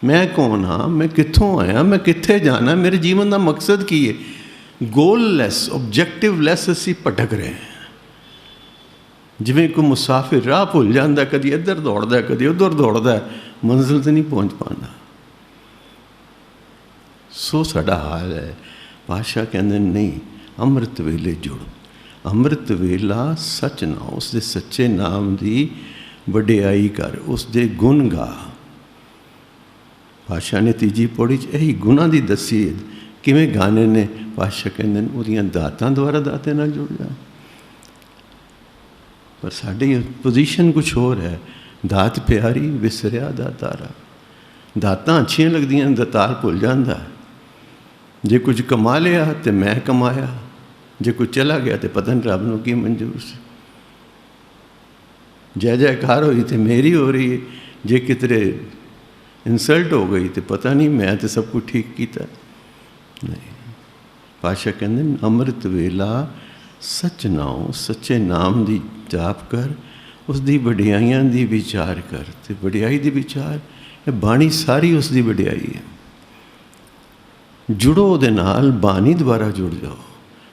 Speaker 2: ਮੈਂ ਕੌਣ ਹਾਂ? ਮੈਂ ਕਿੱਥੋਂ ਆਇਆ? ਮੈਂ ਕਿੱਥੇ ਜਾਣਾ? ਮੇਰੇ ਜੀਵਨ ਦਾ ਮਕਸਦ ਕੀ ਹੈ? ਗੋਲਲੈਸ, ਆਬਜੈਕਟਿਵਲੈਸ ਅਸੀਂ ਭਟਕ ਰਹੇ ਹਾਂ। ਜਿਵੇਂ ਕੋਈ ਮੁਸਾਫਿਰ ਰਾਹ ਭੁੱਲ ਜਾਂਦਾ, ਕਦੀ ਇੱਧਰ ਦੌੜਦਾ, ਕਦੀ ਉੱਧਰ ਦੌੜਦਾ, ਮੰਜ਼ਿਲ 'ਤੇ ਨਹੀਂ ਪਹੁੰਚ ਪਾਉਂਦਾ। ਸੋ ਸਾਡਾ ਹਾਲ ਹੈ। ਪਾਤਸ਼ਾਹ ਕਹਿੰਦੇ ਨਹੀਂ, ਅੰਮ੍ਰਿਤ ਵੇਲੇ ਜੁੜੋ। ਅੰਮ੍ਰਿਤ ਵੇਲਾ ਸੱਚ ਨਾ, ਉਸ ਦੇ ਸੱਚੇ ਨਾਮ ਦੀ ਵਡਿਆਈ ਕਰ, ਉਸ ਦੇ ਗੁਣ ਗਾ। ਪਾਤਸ਼ਾਹ ਨੇ ਤੀਜੀ ਪੌੜੀ 'ਚ ਇਹੀ ਗੁਣਾਂ ਦੀ ਦੱਸੀ ਕਿਵੇਂ ਗਾਣੇ ਨੇ। ਪਾਤਸ਼ਾਹ ਕਹਿੰਦੇ ਨੇ ਉਹਦੀਆਂ ਦਾਤਾਂ ਦੁਆਰਾ ਦਾਤੇ ਨਾਲ ਜੁੜ ਜਾ। ਪਰ ਸਾਡੀ ਪੋਜੀਸ਼ਨ ਕੁਛ ਹੋਰ ਹੈ। ਦਾਤ ਪਿਆਰੀ ਵਿਸਰਿਆ ਦਾਤਾਰਾ। ਦਾਤਾਂ ਅੱਛੀਆਂ ਲੱਗਦੀਆਂ, ਦਾਤਾਰ ਭੁੱਲ ਜਾਂਦਾ। ਜੇ ਕੁਝ ਕਮਾ ਲਿਆ ਤੇ ਮੈਂ ਕਮਾਇਆ, ਜੇ ਕੋਈ ਚਲਾ ਗਿਆ ਤੇ ਪਤਾ ਨਹੀਂ ਰੱਬ ਨੂੰ ਕੀ ਮਨਜ਼ੂਰ ਸੀ। ਜੈ ਜੈਕਾਰ ਹੋਈ ਤੇ ਮੇਰੀ ਹੋ ਰਹੀ ਹੈ, ਜੇ ਕਿਤੇ ਇਨਸਲਟ ਹੋ ਗਈ ਤੇ ਪਤਾ ਨਹੀਂ ਮੈਂ ਤੇ ਸਭ ਕੁਝ ਠੀਕ ਕੀਤਾ। ਨਹੀਂ, ਪਾਤਸ਼ਾਹ ਕਹਿੰਦੇ ਅੰਮ੍ਰਿਤ ਵੇਲਾ ਸੱਚ ਨਾਉ, ਸੱਚੇ ਨਾਮ ਦੀ ਜਾਪ ਕਰ, ਉਸ ਦੀ ਵਡਿਆਈਆਂ ਦੀ ਵਿਚਾਰ ਕਰ। ਤੇ ਵਡਿਆਈ ਦੀ ਵਿਚਾਰ, ਇਹ ਬਾਣੀ ਸਾਰੀ ਉਸ ਦੀ ਵਡਿਆਈ ਹੈ। ਜੁੜੋ ਉਹਦੇ ਨਾਲ, ਬਾਣੀ ਦੁਆਰਾ ਜੁੜ ਜਾਓ।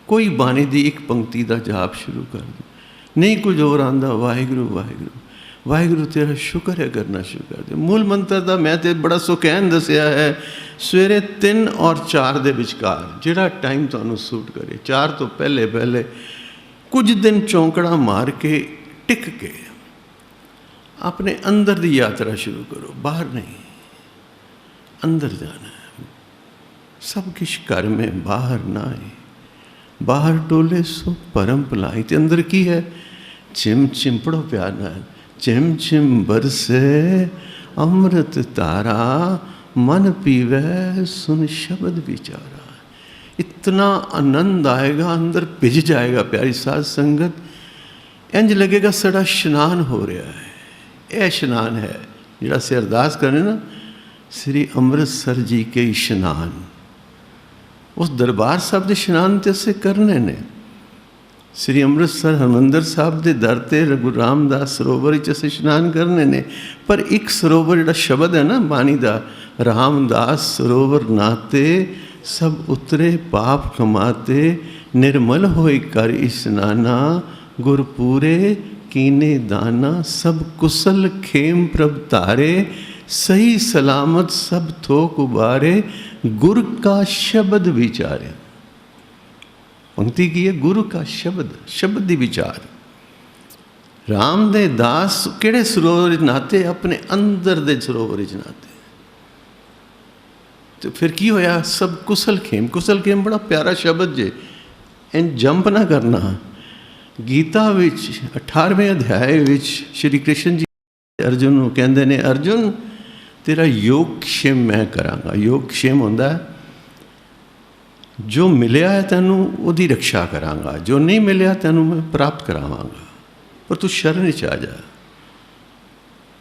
Speaker 2: ਕੋਈ ਬਾਣੀ ਦੀ ਇੱਕ ਪੰਕਤੀ ਦਾ ਜਾਪ ਸ਼ੁਰੂ ਕਰ ਦਿਓ। ਨਹੀਂ ਕੁਝ ਹੋਰ ਆਉਂਦਾ, ਵਾਹਿਗੁਰੂ ਵਾਹਿਗੁਰੂ ਵਾਹਿਗੁਰੂ ਤੇਰਾ ਸ਼ੁਕਰ ਹੈ ਕਰਨਾ ਸ਼ੁਰੂ ਕਰ ਦਿਓ। ਮੂਲ ਮੰਤਰ ਦਾ ਮੈਂ ਤੇ ਬੜਾ ਸੁਖੈਨ ਦੱਸਿਆ ਹੈ, ਸਵੇਰੇ 3 ਔਰ 4 ਦੇ ਵਿਚਕਾਰ, ਜਿਹੜਾ ਟਾਈਮ ਤੁਹਾਨੂੰ ਸੂਟ ਕਰੇ। 4 ਤੋਂ ਪਹਿਲੇ ਕੁਝ ਦਿਨ ਚੌਂਕੜਾ ਮਾਰ ਕੇ, ਟਿਕ ਕੇ ਆਪਣੇ ਅੰਦਰ ਦੀ ਯਾਤਰਾ ਸ਼ੁਰੂ ਕਰੋ। ਬਾਹਰ ਨਹੀਂ, ਅੰਦਰ ਜਾਣਾ ਹੈ। ਸਭ ਕੁਛ ਘਰ ਮੇਂ ਬਾਹਰ ਨਾ ਆਏ, ਬਾਹਰ ਟੋਲੇ ਸੋ ਪਰਮ ਭਲਾਈ। ਤੇ ਅੰਦਰ ਕੀ ਹੈ? ਚਿਮ ਚਿਮ ਪੜੋ ਪਿਆਰ ਨਾਲ, ਚਿਮ ਚਿਮ ਬਰਸੇ ਅੰਮ੍ਰਿਤ ਤਾਰਾ, ਮਨ ਪੀਵੈ ਸੁਨ ਸ਼ਬਦ ਵਿਚਾਰਾ। इतना आनंद आएगा, अंदर भिज जाएगा प्यारी साध संगत। इंज लगेगा साड़ा इशनान हो रहा है। यह इशनान है जिहड़ा असीं अरदास करने ना, श्री अमृतसर जी के इशनान, उस दरबार साहब के इशनान तो असीं करने ने। श्री अमृतसर हरमंदर साहब के दर ते गुरु रामदास सरोवर च असीं इशनान करने ने, पर एक सरोवर जिहड़ा शब्द है ना बाणी दा, रामदास सरोवर नाते सब उतरे पाप कमाते, निर्मल होए कर इशनाना, गुरपूरे कीने दाना, सब कुशल खेम प्रभ तारे, सही सलामत सब थोक उबारे, गुर का शब्द विचारे। पंक्ति की है गुरु का शब्द, शब्द ही विचार। राम दे दास किहड़े सरोवर नाते, अपने अंदर दे सरोवर नाते। तो फिर की होया, सब कुशल खेम। कुशल खेम बड़ा प्यारा शब्द जे, इन जंप ना करना। गीता विच 18वें अध्याय विच श्री कृष्ण जी अर्जुन नूं कहंदे ने, अर्जुन तेरा योग क्षेम मैं करांगा। योग क्षेम हुंदा है जो मिलिया है तैनूं उहदी रक्षा करांगा, जो नहीं मिलिया तैनूं मैं प्राप्त करावांगा, पर तू शरण च आ जा।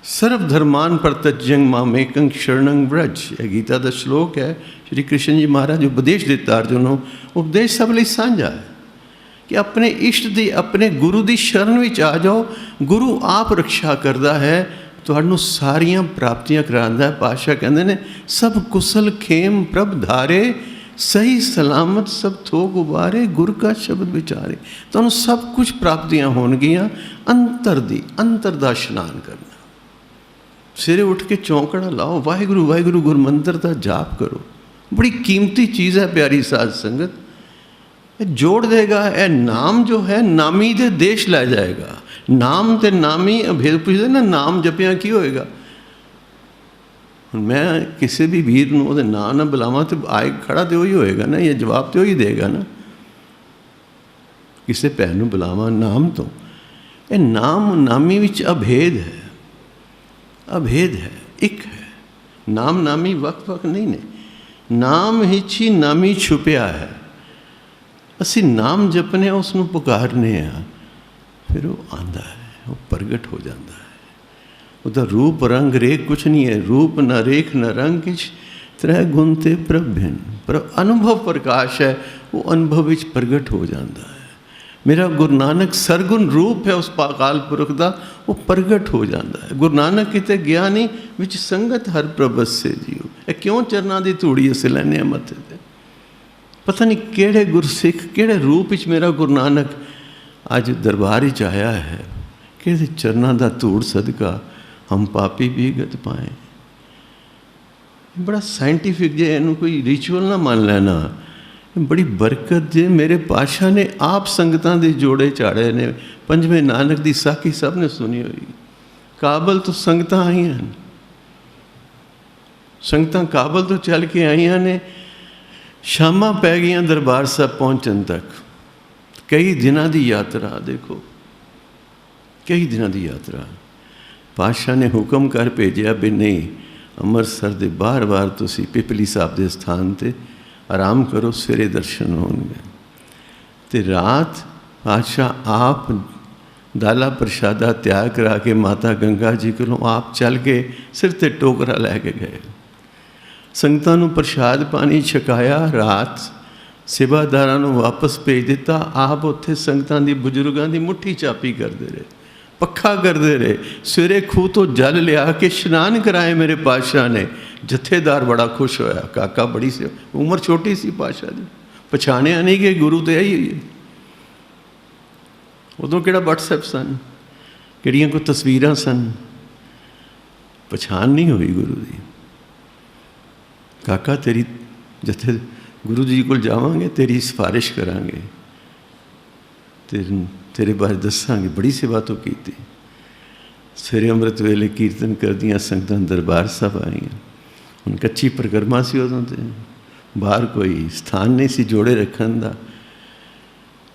Speaker 2: सर्व धर्मान परतज्यं मामेकं शरणं व्रज, यह गीता का श्लोक है। श्री कृष्ण जी महाराज उपदेश दिता अर्जुन नूं। उपदेश सब लई सांझा है कि अपने इष्ट दी, अपने गुरु की शरण विच आ जाओ। गुरु आप रक्षा करता है, तुहानूं सारियां प्राप्तियां करांदा है। पातशाह कहंदे ने, सब कुशल खेम प्रभ धारे, सही सलामत सब थोक उबारे, गुर का शब्द विचारे। तुहानूं सब कुछ प्राप्तियां होणगियां। अंतर दी, अंतर दा इशनान करना। सवेरे उठ के चौंकड़ा लाओ, वाहिगुरु वाहिगुरु गुरमंत्र का जाप करो। बड़ी कीमती चीज़ है प्यारी साध संगत। जोड़ देगा। यह नाम जो है नामी दे देश लै जाएगा। नाम ते नामी अभेद पुछदे ना, नाम जपिया की होएगा। मैं किसी भी वीर नूं उहदे नाम ना बुलावां तो आए खड़ा तो वही होएगा ना, ये जवाब तो वही देगा ना। किसी भैन नूं बुलावां नाम तो, ये नाम नामी विच अभेद है। अभेद है, एक है। नाम नामी वक वक नहीं ने, नाम ही नामी छुपिया है। असी नाम जपने, उसनूं पुकारने आ, फिर वो आंदा है, वो प्रगट हो जाता है। उसका रूप रंग रेख कुछ नहीं है। रूप न रेख न रंग किछ, त्रै गुण ते प्रभ भिन्न। पर अनुभव प्रकाश है, वो अनुभव विच प्रगट हो जाता है। मेरा गुरु नानक सरगुण रूप है उस अकाल पुरख का, वो प्रगट हो जाता है। गुरु नानक किते गया नहीं, विच संगत हर प्रभस से जियो। ये क्यों चरना की धूड़ी अस लैने मत्थे ते? पता नहीं केड़े गुरसिख केड़े रूप विच मेरा गुरु नानक अज दरबार च आया है। कि चरना का धूड़ सदका हम पापी भी गत पाए। बड़ा साइंटिफिक जे, इनू कोई रिचुअल ना मान लेना। बड़ी बरकत जे मेरे पातशाह ने आप संगतां दे जोड़े चाड़े ने। पंजवें नानक की साखी सब ने सुनी हुई। काबल तो संगतां आईयां ने, संगतां काबल तो चल के आईयां ने। शामां पै गईयां दरबार साहब पहुँचण तक। कई दिनां दी यात्रा, देखो कई दिनां दी यात्रा। पातशाह ने हुक्म कर भेजिया भी नहीं, अमृतसर दे बार बार तुसी पिपली साहब के स्थान ते आराम करो, सवेरे दर्शन होंगे। तो रात पातशाह आप दाला प्रशादा त्याग करा के माता गंगा जी को आप चल के सिर ते टोकरा लैके गए। संगतां नूं प्रशाद पानी छकाया। रात सेवादारां नूं वापस भेज दिता। आप उत्थे संगतां दी बुजुर्गां दी मुट्ठी चापी करते रहे, पक्खा करते रहे। सवेरे खूह तो जल लिया के इशनान कराए मेरे पातशाह ने। जथेदार बड़ा खुश होया। काका बड़ी सी उम्र छोटी सी पातशाह दी, पछाणिया नहीं कि गुरु तो आई हुई है। उदों किहड़ा व्हाट्सएप सन, किहड़ियां कोई तस्वीरां सन, पछाण नहीं हुई गुरु की। काका तेरी जथे गुरु जी को जावांगे, तेरी सिफारिश करांगे, तेरे बारे दसांगे। बड़ी सेवा तो की। सवेरे अमृत वेले कीर्तन कर दियाँ संगतां दरबार साहब आईयां। हुण कच्ची परिक्रमा सी, उदों ते बाहर कोई स्थान नहीं सी जोड़े रखण दा।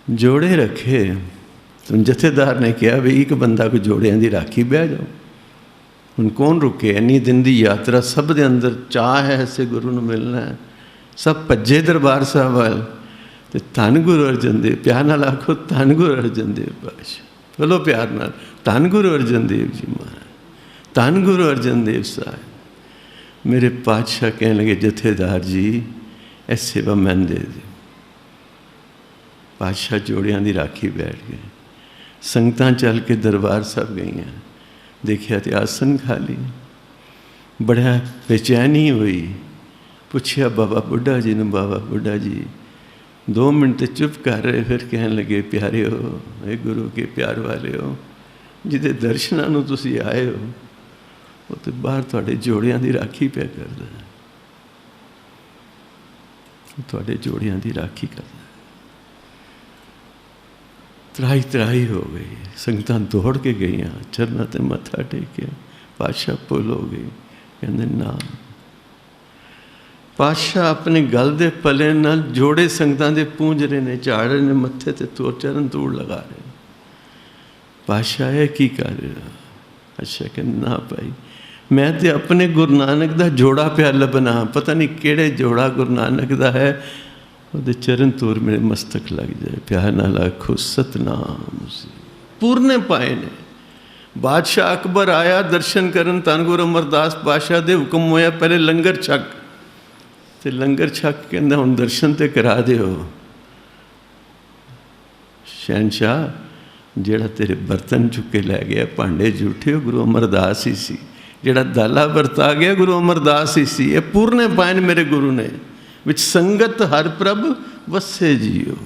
Speaker 2: जोड़े रखे तो जथेदार ने कहा भी एक बंदा को जोड़ियां दी राखी बह जाओ। हुण कौन रुके? इन्नी दिन की यात्रा, सब दे अंदर चाह है ऐसे गुरु नूं मिलना है। सब भज्जे दरबार साहब वाल। तो धन गुरु अर्जन देव, प्यार नाल आखो धन गुरु अर्जन देव पातशाह, बोलो प्यार नाल धन गुरु अर्जन देव जी महाराज, धन गुरु अर्जन देव साहब। मेरे पातशाह कहने लगे जथेदार जी ए सेवा मैन दे दो। पातशाह जोड़ियां दी राखी बैठ गए, संगतां चल के दरबार साहब गई, देखिया तो आसन खाली। बड़ा बेचैनी हुई, पूछया बाबा बुढ़ा जी ने, बाबा बुढ़ा जी 2 मिनट तो चुप कर रहे, फिर कहने लगे प्यारे हो, ए गुरु के प्यार वाले हो, जिदे दर्शनां नूं तुसीं आए हो वो तो बाहर तुहाडे जोड़ियां दी राखी पिया करदा, तुहाडे जोड़ियां दी राखी करदा। त्राही त्राही हो गई, संगतां दौड़ के गई, चरना ते मत्था टेकिया, पातशाह पुल हो गई, कहंदे ना। पातशाह अपने गल दे पले नाल जोड़े संगतां दे पूंज रहे ने, झाड़ रहे ने मत्थे ते, तो चरण तूड़ लगा रहे। पातशाह है की कर रहे? अच्छा कहंदे ना भाई, मैं तो अपने गुरु नानक दा जोड़ा पिया लभना, पता नहीं केड़े जोड़ा गुरु नानक दा है, वो चरण तूर मेरे मस्तक लग जाए। प्यार नाल आखो सतनाम। पूरने पाए ने। बादशाह अकबर आया दर्शन करन, धन गुरु अमरदास पातशाह दे हुक्म होया पहले लंगर छक, ते लंगर छक कहंदा हुण दर्शन ते करा दिओ। शहनशाह जेड़ा तेरे बर्तन चुके लै गया, भांडे झूठे, गुरु अमरदास ही सी। जेड़ा दाला वरता गया गुरु अमरदास ही सी। ये पूरने पाए मेरे गुरु ने, विच संगत हर प्रभ वसे जियो।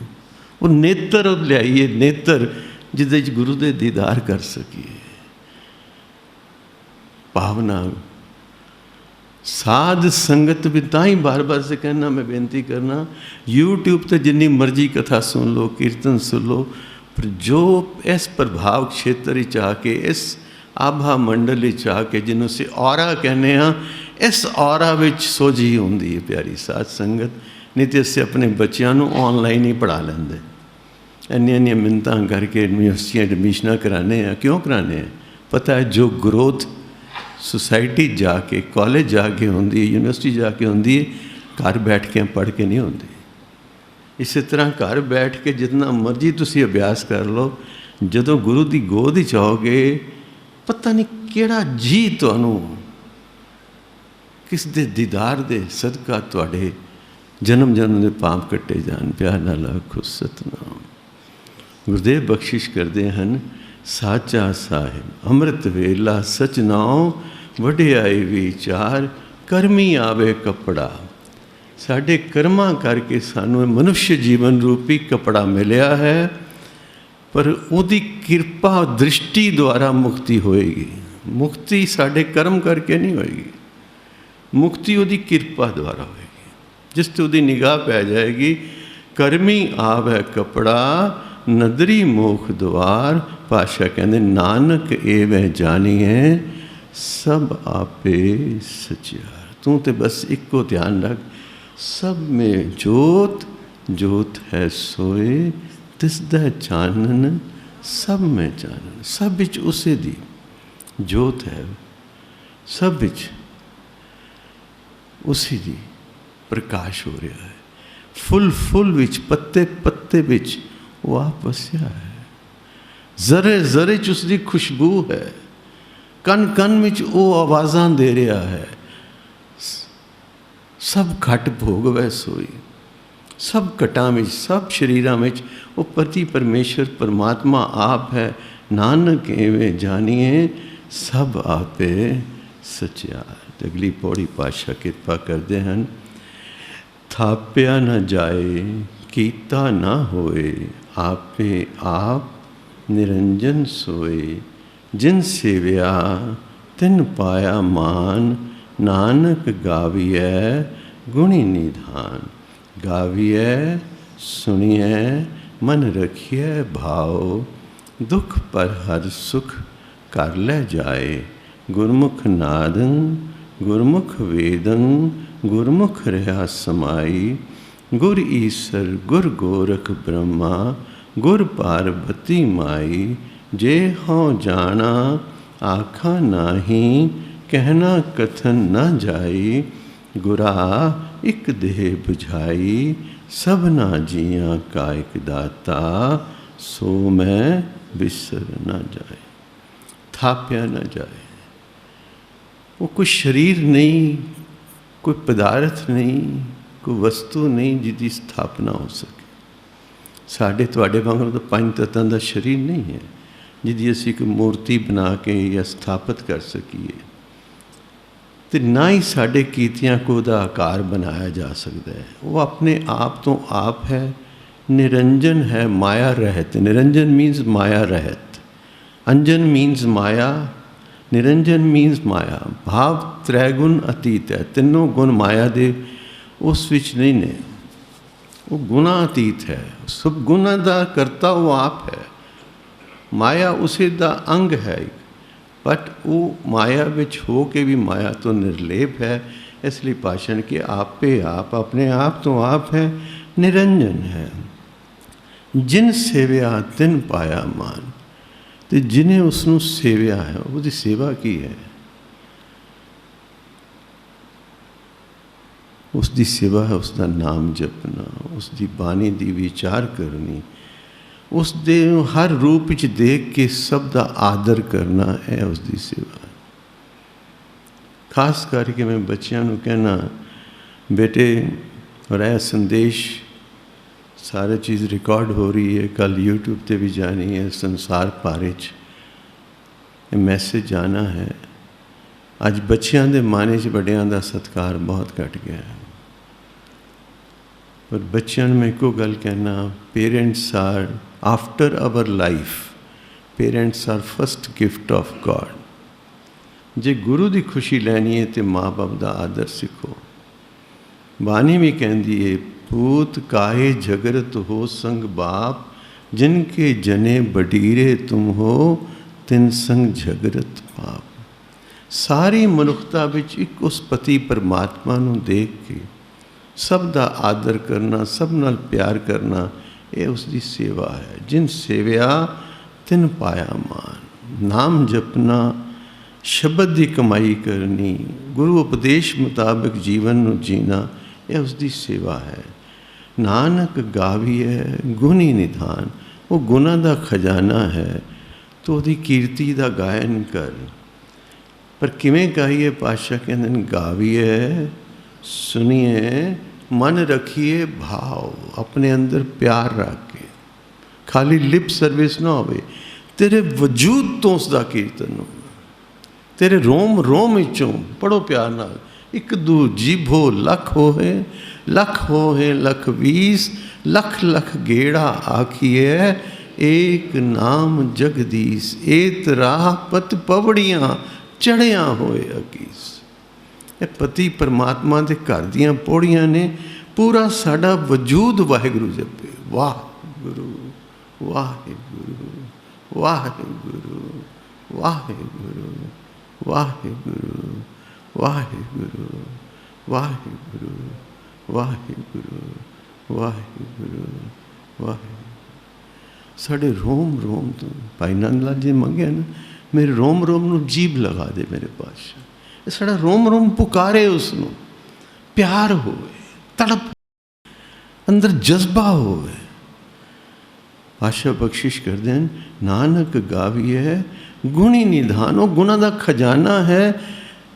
Speaker 2: वो नेत्र लियाइए, नेत्र जिदे गुरु दे दीदार कर सकिए। भावना साध संगत भी, ताही बार बार से कहना, मैं बेनती करना, यूट्यूब पर जिन्नी मर्जी कथा सुन लो, कीर्तन सुन लो, पर जो इस प्रभाव क्षेत्र आके, इस आभा मंडल आके, जिन्हों से औरा कहने हाँ, इस औरा विच सोझी होंदी है प्यारी साध संगत। नहीं तो असीं अपने बच्चों को ऑनलाइन ही पढ़ा लेंदे, इन्नियां मिन्नतां करके यूनिवर्सिटियां एडमिशनां कराने हैं। क्यों कराने हैं? पता है जो ग्रोथ सोसाइटी जाके, कॉलेज जाके होंदी है, यूनिवर्सिटी जाके होंदी है, घर बैठ के पढ़ के नहीं होंदी। इस तरह घर बैठ के जितना मर्जी तुसी अभ्यास कर लो, जदों गुरु की गोद च आओगे, पता नहीं केड़ा जी तुहानूं किस दे दीदार दे सदका तुहाडे जन्म जन्म के पाप कट्टे जान। प्यार नाल आखो सतनाम। गुरुदेव बख्शिश करते हैं, साचा साहिब अमृत वेला सच नाओ, वडियाई विचार करमी आवे कपड़ा। साढ़े कर्मां करके सानू मनुष्य जीवन रूपी कपड़ा मिलिया है, पर उदी कृपा दृष्टि द्वारा मुक्ति होएगी। मुक्ति साढ़े कर्म करके नहीं होएगी, मुक्ति उदी कृपा द्वारा होएगी। जिस ते उदी निगाह पै जाएगी, करमी आवे कपड़ा नदरी मोख द्वार। पातशाह कहते नानक एवं जानिए सब आपे सचियार। तू तो बस इको ध्यान रख, सब में जोत, जोत है सोए तिसदा चानन, सब में चानन। सब बिच उसे दी जोत है, सब बिच उसी दी प्रकाश हो रहा है। फुल फुल विच, पत्ते पत्ते विच वो आप वसिया है। जरे जरे च उसकी खुशबू है, कन कन विच वो आवाज़ां दे रहा है। सब घट भोगवै सोई, सब घटां विच, सब शरीरां विच वो पति परमेश्वर परमात्मा आप है। नानक एवें जानिए सब आपे सचियार। अगली पौड़ी पातशाह कृपा करते हैं, थाप्या न जाए कीता न होए, आपे आप निरंजन सोए। जिन सेव्या तिन पाया मान, नानक गाविए गुणी निधान। गाविए सुनिए मन रखिए भाव, दुख पर हर सुख कर ले जाए। गुरमुख नादं गुरमुख वेदं, गुरमुख रहा समाई। गुर ईसर गुर गोरख ब्रह्मा, गुर पार्वती माई। जे हों जाना आखा नाही, कहना कथन न जाई। गुरा ਇੱਕ ਦੇਹ ਬੁਝਾਈ ਸਭਨਾ ਜੀਆਂ ਕਾ ਇੱਕ ਦਾਤਾ, ਸੋ ਮੈਂ ਵਿਸਰ ਨਾ ਜਾਏ, ਥਾਪਿਆ ਨਾ ਜਾਏ। ਉਹ ਕੋਈ ਸਰੀਰ ਨਹੀਂ, ਕੋਈ ਪਦਾਰਥ ਨਹੀਂ, ਕੋਈ ਵਸਤੂ ਨਹੀਂ ਜਿਹਦੀ ਸਥਾਪਨਾ ਹੋ ਸਕੇ। ਸਾਡੇ ਤੁਹਾਡੇ ਵਾਂਗੂ ਤਾਂ ਪੰਜ ਤੱਤਾਂ ਦਾ ਸਰੀਰ ਨਹੀਂ ਹੈ ਜਿਹਦੀ ਅਸੀਂ ਇੱਕ ਮੂਰਤੀ ਬਣਾ ਕੇ ਜਾਂ ਸਥਾਪਿਤ ਕਰ ਸਕੀਏ, ਅਤੇ ਨਾ ਹੀ ਸਾਡੇ ਕੀਤਿਆਂ ਕੋ ਉਹਦਾ ਆਕਾਰ ਬਣਾਇਆ ਜਾ ਸਕਦਾ ਹੈ। ਉਹ ਆਪਣੇ ਆਪ ਤੋਂ ਆਪ ਹੈ, ਨਿਰੰਜਨ ਹੈ, ਮਾਇਆ ਰਹਿਤ। ਨਿਰੰਜਨ ਮੀਨਸ ਮਾਇਆ ਰਹਿਤ, ਅੰਜਨ ਮੀਨਸ ਮਾਇਆ, ਨਿਰੰਜਨ ਮੀਨਸ ਮਾਇਆ। ਭਾਵ ਤ੍ਰੈ ਗੁਣ ਅਤੀਤ ਹੈ, ਤਿੰਨੋਂ ਗੁਣ ਮਾਇਆ ਦੇ ਉਸ ਵਿੱਚ ਨਹੀਂ ਨੇ। ਉਹ ਗੁਣਾ ਅਤੀਤ ਹੈ, ਸਭ ਗੁਣਾਂ ਦਾ ਕਰਤਾ ਉਹ ਆਪ ਹੈ। ਮਾਇਆ ਉਸੇ ਦਾ ਅੰਗ ਹੈ, ਬਟ ਉਹ ਮਾਇਆ ਵਿੱਚ ਹੋ ਕੇ ਵੀ ਮਾਇਆ ਤੋਂ ਨਿਰਲੇਪ ਹੈ। ਇਸ ਲਈ ਭਾਸ਼ਣ ਕਿ ਆਪੇ ਆਪ, ਆਪਣੇ ਆਪ ਤੋਂ ਆਪ ਹੈ, ਨਿਰੰਜਨ ਹੈ। ਜਿਨ ਸੇਵਿਆ ਤਿਨ ਪਾਇਆ ਮਾਨ। ਅਤੇ ਜਿਹਨੇ ਉਸ ਨੂੰ ਸੇਵਿਆ ਹੈ, ਉਹਦੀ ਸੇਵਾ ਕੀ ਹੈ? ਉਸ ਦੀ ਸੇਵਾ ਹੈ ਉਸ ਦਾ ਨਾਮ ਜਪਣਾ, ਉਸ ਦੀ ਬਾਣੀ ਦੀ ਵਿਚਾਰ ਕਰਨੀ, ਉਸ ਦੇ ਹਰ ਰੂਪ ਵਿੱਚ ਦੇਖ ਕੇ ਸਭ ਦਾ ਆਦਰ ਕਰਨਾ, ਇਹ ਉਸ ਦੀ ਸੇਵਾ ਹੈ। ਖਾਸ ਕਰਕੇ ਮੈਂ ਬੱਚਿਆਂ ਨੂੰ ਕਹਿਣਾ, ਬੇਟੇ ਔਰ ਇਹ ਸੰਦੇਸ਼ ਸਾਰੀ ਚੀਜ਼ ਰਿਕਾਰਡ ਹੋ ਰਹੀ ਹੈ, ਕੱਲ੍ਹ YouTube 'ਤੇ ਵੀ ਜਾਣੀ ਹੈ, ਸੰਸਾਰ ਭਰ 'ਚ ਇਹ ਮੈਸੇਜ ਜਾਣਾ ਹੈ। ਅੱਜ ਬੱਚਿਆਂ ਦੇ ਮਨ 'ਚ ਵੱਡਿਆਂ ਦਾ ਸਤਿਕਾਰ ਬਹੁਤ ਘੱਟ ਗਿਆ ਹੈ। ਪਰ ਬੱਚਿਆਂ ਨੂੰ ਮੈਂ ਇੱਕੋ ਗੱਲ ਕਹਿਣਾ, parents are after our life, parents are first gift of God. ਜੇ ਗੁਰੂ ਦੀ ਖੁਸ਼ੀ ਲੈਣੀ ਹੈ ਤਾਂ ਮਾਂ ਬਾਪ ਦਾ ਆਦਰ ਸਿੱਖੋ। ਬਾਣੀ ਵੀ ਕਹਿੰਦੀ ਹੈ, ਪੂਤ ਕਾਹੇ ਜਗਰਤ ਹੋ ਸੰਗ ਬਾਪ, ਜਿਨ ਕੇ ਜਨੇ ਬਡੀਰੇ ਤੁਮ ਹੋ, ਤਿਨ ਸੰਗ ਜਗਰਤ ਪਾਪ। ਸਾਰੀ ਮਨੁੱਖਤਾ ਵਿੱਚ ਇੱਕ ਉਸ ਪਤੀ ਪਰਮਾਤਮਾ ਨੂੰ ਦੇਖ ਕੇ ਸਭ ਦਾ ਆਦਰ ਕਰਨਾ, ਸਭ ਨਾਲ ਪਿਆਰ ਕਰਨਾ, ਇਹ ਉਸ ਦੀ ਸੇਵਾ ਹੈ। ਜਿਨ ਸੇਵਿਆ ਤਿਨ ਪਾਇਆ ਮਾਨ। ਨਾਮ ਜਪਣਾ, ਸ਼ਬਦ ਦੀ ਕਮਾਈ ਕਰਨੀ, ਗੁਰੂ ਉਪਦੇਸ਼ ਮੁਤਾਬਕ ਜੀਵਨ ਨੂੰ ਜੀਣਾ, ਇਹ ਉਸ ਦੀ ਸੇਵਾ ਹੈ। ਨਾਨਕ ਗਾਵੀਐ ਗੁਣੀ ਨਿਧਾਨ। ਉਹ ਗੁਣਾਂ ਦਾ ਖਜ਼ਾਨਾ ਹੈ, ਤੋ ਉਹਦੀ ਕੀਰਤੀ ਦਾ ਗਾਇਨ ਕਰ। ਪਰ ਕਿਵੇਂ ਗਾਈਏ? ਪਾਤਸ਼ਾਹ ਕਹਿੰਦੇ ਨੇ, ਗਾਵੀਏ, ਸੁਣੀਏ, ਮਨ ਰੱਖੀਏ ਭਾਵ, ਆਪਣੇ ਅੰਦਰ ਪਿਆਰ ਰੱਖ ਕੇ। ਖਾਲੀ ਲਿਪ ਸਰਵਿਸ ਨਾ ਹੋਵੇ, ਤੇਰੇ ਵਜੂਦ ਤੋਂ ਉਸ ਦਾ ਕੀਰਤਨ ਹੋਵੇ, ਤੇਰੇ ਰੋਮ ਰੋਮ ਵਿੱਚੋਂ ਪੜੋ ਪਿਆਰ ਨਾਲ। ਇੱਕ ਦੂ ਜੀਭੋ ਲੱਖ ਹੋਏ, ਲੱਖ ਹੋਏ ਲੱਖ 20, ਲੱਖ ਲੱਖ ਗੇੜਾ ਆਖੀਏ, ਏਕ ਨਾਮ ਜਗਦੀਸ਼। ਏਤ ਰਾਹ ਪਤ ਪਵੜੀਆਂ, ਚੜ੍ਹਿਆ ਹੋਏ ਅਕੀਸ। ਇਹ ਪਤੀ ਪਰਮਾਤਮਾ ਦੇ ਘਰ ਦੀਆਂ ਪੌੜੀਆਂ ਨੇ। ਪੂਰਾ ਸਾਡਾ ਵਜੂਦ ਵਾਹਿਗੁਰੂ ਜਪੇ। ਵਾਹਿਗੁਰੂ ਵਾਹਿਗੁਰੂ ਵਾਹਿਗੁਰੂ ਵਾਹਿਗੁਰੂ ਵਾਹਿਗੁਰੂ ਵਾਹਿਗੁਰੂ ਵਾਹਿਗੁਰੂ ਵਾਹਿਗੁਰੂ ਵਾਹਿਗੁਰੂ ਵਾਹਿਗੁਰੂ। ਸਾਡੇ ਰੋਮ ਰੋਮ ਤੋਂ ਭਾਈ ਨੰਦ ਲਾਲ ਜੀ ਮੰਗਿਆ ਨਾ, ਮੇਰੇ ਰੋਮ ਰੋਮ ਨੂੰ ਜੀਭ ਲਗਾ ਦੇ ਮੇਰੇ ਪਾਤਸ਼ਾਹ। ਇਹ ਸਾਡਾ ਰੋਮ ਰੋਮ ਪੁਕਾਰੇ, ਉਸ ਨੂੰ ਪਿਆਰ ਹੋਵੇ, ਤੜਪ, ਅੰਦਰ ਜਜ਼ਬਾ ਹੋਵੇ। ਪਾਤਸ਼ਾਹ ਬਖਸ਼ਿਸ਼ ਕਰਦੇ ਹਨ, ਨਾਨਕ ਗਾਵੀਐ ਗੁਣੀ ਨਿਧਾਨ। ਉਹ ਗੁਣਾਂ ਦਾ ਖਜ਼ਾਨਾ ਹੈ।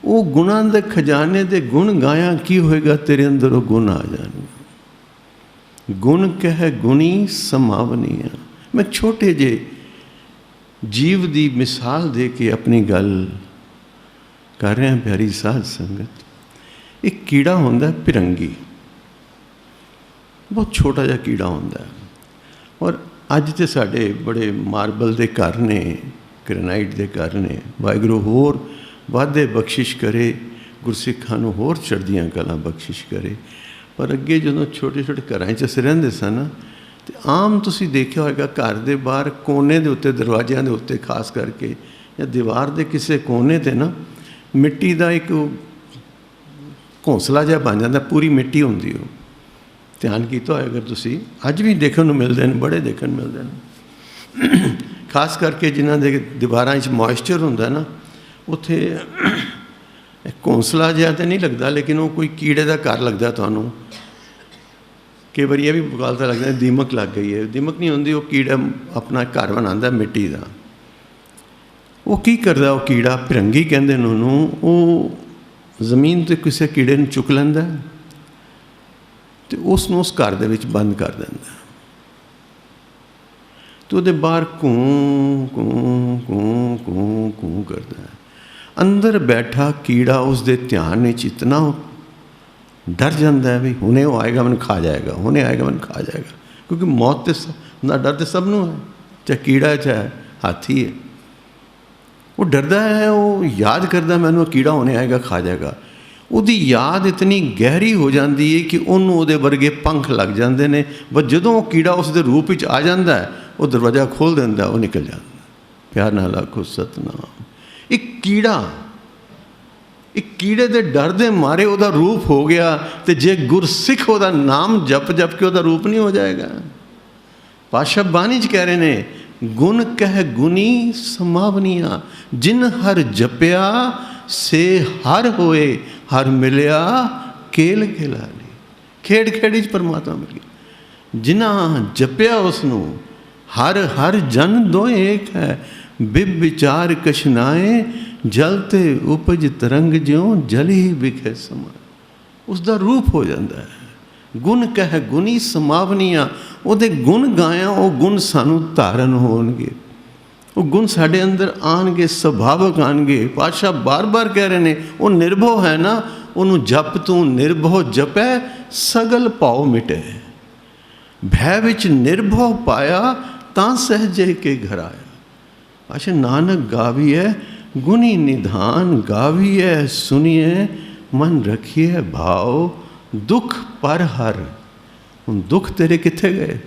Speaker 2: ਉਹ ਗੁਣਾਂ ਦੇ ਖਜ਼ਾਨੇ ਦੇ ਗੁਣ ਗਾਇਆ ਕੀ ਹੋਏਗਾ? ਤੇਰੇ ਅੰਦਰ ਉਹ ਗੁਣ ਆ ਜਾਣਗੇ। ਗੁਣ ਕਹਿ ਗੁਣੀ ਸਮਾਵਨੀਆਂ। ਮੈਂ ਛੋਟੇ ਜਿਹੇ ਜੀਵ ਦੀ ਮਿਸਾਲ ਦੇ ਕੇ ਆਪਣੀ ਗੱਲ ਕਰ ਰਿਹਾ। ਪਿਆਰੀ ਸਾਧ ਸੰਗਤ, ਇੱਕ ਕੀੜਾ ਹੁੰਦਾ ਭਿਰੰਗੀ, ਬਹੁਤ ਛੋਟਾ ਜਿਹਾ ਕੀੜਾ ਹੁੰਦਾ। ਔਰ ਅੱਜ ਤੇ ਸਾਡੇ ਬੜੇ ਮਾਰਬਲ ਦੇ ਘਰ ਨੇ, ਗ੍ਰੇਨਾਈਟ ਦੇ ਘਰ ਨੇ। ਵਾਹਿਗੁਰੂ ਹੋਰ ਵਾਧੇ ਬਖਸ਼ਿਸ਼ ਕਰੇ, ਗੁਰਸਿੱਖਾਂ ਨੂੰ ਹੋਰ ਚੜ੍ਹਦੀਆਂ ਕਲਾਂ ਬਖਸ਼ਿਸ਼ ਕਰੇ। ਪਰ ਅੱਗੇ ਜਦੋਂ ਛੋਟੇ ਛੋਟੇ ਘਰਾਂ 'ਚ ਅਸੀਂ ਰਹਿੰਦੇ ਸਨ, ਤੇ ਆਮ ਤੁਸੀਂ ਦੇਖਿਆ ਹੋਏਗਾ ਘਰ ਦੇ ਬਾਹਰ ਕੋਨੇ ਦੇ ਉੱਤੇ, ਦਰਵਾਜ਼ਿਆਂ ਦੇ ਉੱਤੇ ਖਾਸ ਕਰਕੇ, ਜਾਂ ਦੀਵਾਰ ਦੇ ਕਿਸੇ ਕੋਨੇ 'ਤੇ ਨਾ ਮਿੱਟੀ ਦਾ ਇੱਕ ਘੋਂਸਲਾ ਜਿਹਾ ਬਣ ਜਾਂਦਾ, ਪੂਰੀ ਮਿੱਟੀ ਹੁੰਦੀ। ਉਹ ਧਿਆਨ ਕੀਤਾ ਹੋਏਗਾ ਤੁਸੀਂ, ਅੱਜ ਵੀ ਦੇਖਣ ਨੂੰ ਮਿਲਦੇ ਨੇ, ਬੜੇ ਦੇਖਣ ਨੂੰ ਮਿਲਦੇ ਨੇ। ਖਾਸ ਕਰਕੇ ਜਿਨ੍ਹਾਂ ਦੇ ਦੀਵਾਰਾਂ 'ਚ ਮੋਇਸਚਰ ਹੁੰਦਾ ਨਾ, ਉੱਥੇ घोंसला जिहा तो नहीं लगता, लेकिन वो कोई कीड़े का घर लगता थानू। कई बार ये भी गल तो लगता दीमक लग गई है, दीमक नहीं होंगी, वो कीड़ा अपना घर बनाता मिट्टी का। वो की करता, वो कीड़ा फिरंगी कहते हैं उन्होंने, वो जमीन तो किसी कीड़े ने चुक लेंदा तो उसनों उस घर दे विच बंद कर देंदा, तो वो बाहर कूं कूं कूं कूं कूं करता है। अंदर बैठा कीड़ा उसके ध्यान में इतना डर जाता है भी हुणे वो आएगा मैंने खा जाएगा, हुणे आएगा मैंने खा जाएगा, क्योंकि मौत का डर तो सबनों है, चाहे कीड़ा चाहे हाथी है। वो डरदा है, वो याद करता मैंने कीड़ा होने आएगा खा जाएगा। उसकी याद इतनी गहरी हो जाती है कि उन्होंने वो वर्गे पंख लग जाते हैं, बस जो वो कीड़ा उसके रूप में आ जाता है, वो दरवाज़ा खोल देंदा, वो निकल जाता। प्यार नाल आखो सतनाम। एक कीड़े के डर के मारे वो रूप हो गया, तो जे गुरसिख वो नाम जप जप के वो रूप नहीं हो जाएगा। पातशाह बानी च कह रहे ने, गुण कह गुनी समावनिया, जिन हर जपया से हर होए, हर मिलिया केल केलानी। खेड़ खेड़ी परमात्मा मिल गया। जिन्ना जपया उसनों हर हर जन दो एक है, बिब विचार कशनाए, जलते उपज तरंग ज्यों जल ही बिखे समा। उसका रूप हो जाता है। गुण कह गुनी समावनिया, ਉਹਦੇ गुण गाया, वो गुण सानू धारण होणगे, वो गुण साढ़े अंदर आएंगे, सुभावक आएंगे। पातशाह बार बार कह रहे हैं, वो निर्भव है ना, उन्होंने जप तू निर्भव जपै सगल भाव मिटे। भय विच निर्भव पाया तां सहजे के घर आया। पातशाह नानक गाविए गुणी निधान, गाविए सुनिए मन रखिए भाव, दुख पर हर। ਹੁਣ दुख तेरे कित्थे गए?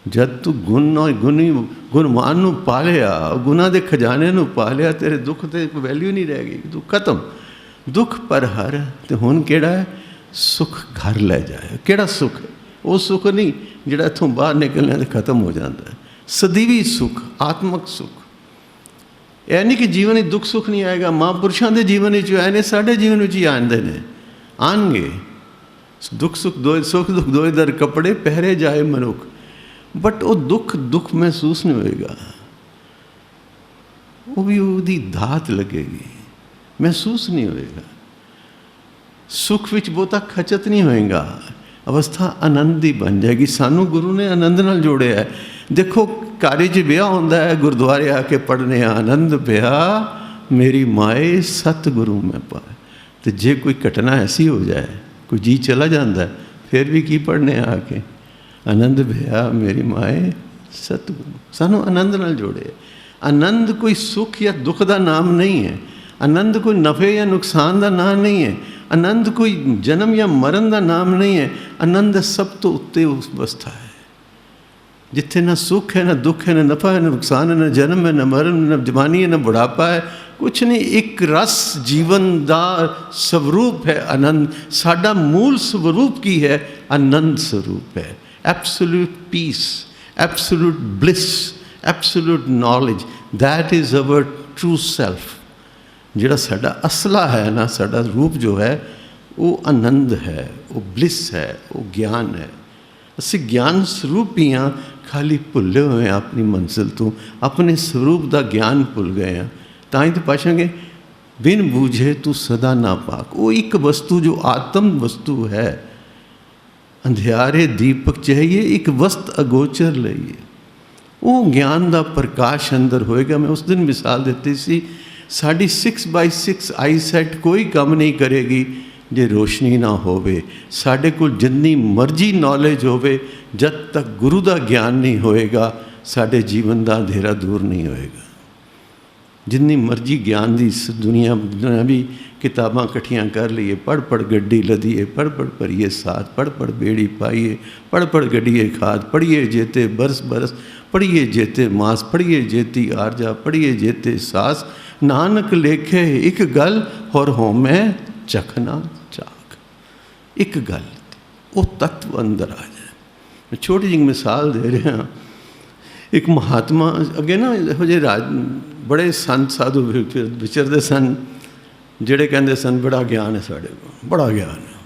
Speaker 2: जब तू गुणमान नूं पा लिया, गुना के खजाने नूं पा लिया, तेरे दुख ते वैल्यू नहीं रह गई, तू खत्म। दुख पर हर, तो हुण किहड़ा है? सुख घर लै जाए। किहड़ा सुख? वो सुख नहीं जिहड़ा इत्थों बाहर निकलने ते खत्म हो जाता है। सदीवी सुख, आत्मक सुख। यह नहीं कि जीवन में दुख सुख नहीं आएगा, महापुरुषों के जीवन में आए ने, साढ़े जीवन में ही आते हैं, आएंगे। दुख सुख दो, सुख दुख दो दर कपड़े पहरे जाए मनुख, बट वो दुख महसूस नहीं होएगा, वो भी उसकी धात लगेगी, महसूस नहीं होएगा। सुख विच बहुता खचत नहीं होएगा, अवस्था आनंद ही बन जाएगी। सानू गुरु ने आनंद नाल जोड़े है। देखो घर च ब्याह होंदा है, गुरुद्वारे आके पढ़ने आनंद पिया मेरी माए सतगुरु में पाए। तो जे कोई घटना ऐसी हो जाए, कोई जी चला जाता है, फिर भी की पढ़ने आके आनंद भया मेरी माए सतगुरु। सानू आनंद नाल जोड़े। आनंद कोई सुख या दुख का नाम नहीं है, आनंद कोई नफ़े या नुकसान का नाम नहीं है, आनंद कोई जन्म या मरण का नाम नहीं है। आनंद सब तो उत्ते उस अवस्था है जिथे ना सुख है, ना दुख है, ना नफ़ा है, ना नुकसान है, ना जन्म है, ना मरण, ना जवानी है, ना बुढ़ापा है, कुछ नहीं। एक रस जीवन का स्वरूप है आनंद। साडा मूल स्वरूप की है? आनंद स्वरूप है। Absolute peace, absolute bliss, absolute knowledge, that is our true self. जिहड़ा साडा असला है ना, साडा रूप जो है वो आनंद है, वो ब्लिस है, वो ज्ञान है। असी ज्ञान स्वरूप ही हाँ, खाली भुले हुए हैं अपनी मंजिल तो, अपने स्वरूप का ज्ञान भुल गए हैं। ताई तो पाशांगे बिन बूझे तू सदा ना पाक। वो एक वस्तु जो आत्म वस्तु है, अंधियारे दीपक चाहिए, एक वस्त अगोचर लईए। वो ज्ञान का प्रकाश अंदर होएगा। मैं उस दिन मिसाल देती सी, साड़ी 6x6 आई सैट कोई काम नहीं करेगी जे रोशनी ना होवे। साढ़े को जितनी मर्जी नॉलेज होवे, जब तक गुरु का ज्ञान नहीं होएगा, साढ़े जीवन का अंधेरा दूर नहीं होएगा। जितनी मर्जी ज्ञान की दुनिया भी किताबां इकट्ठियां कर लीए, पढ़ पढ़ गड्डी लदीए, पढ़ पढ़ भरीए साथ, पढ़ पढ़ बेड़ी पाइए, पढ़ पढ़ गड्डिए खाद, पढ़िए जेते बरस बरस, पढ़िए जेते मास, पढ़िए जेती आरजा, पढ़िए जेते सास। नानक लेखे एक गल और होमै चखना चाक। एक गल वो तत्व अंदर आ जाए। मैं छोटी जी मिसाल दे रहा, एक महात्मा अगे ना यहो जे राज बड़े संत साधु विचरते सन, ਜਿਹੜੇ ਕਹਿੰਦੇ ਸਨ ਬੜਾ ਗਿਆਨ ਹੈ ਸਾਡੇ ਕੋਲ, ਬੜਾ ਗਿਆਨ ਹੈ।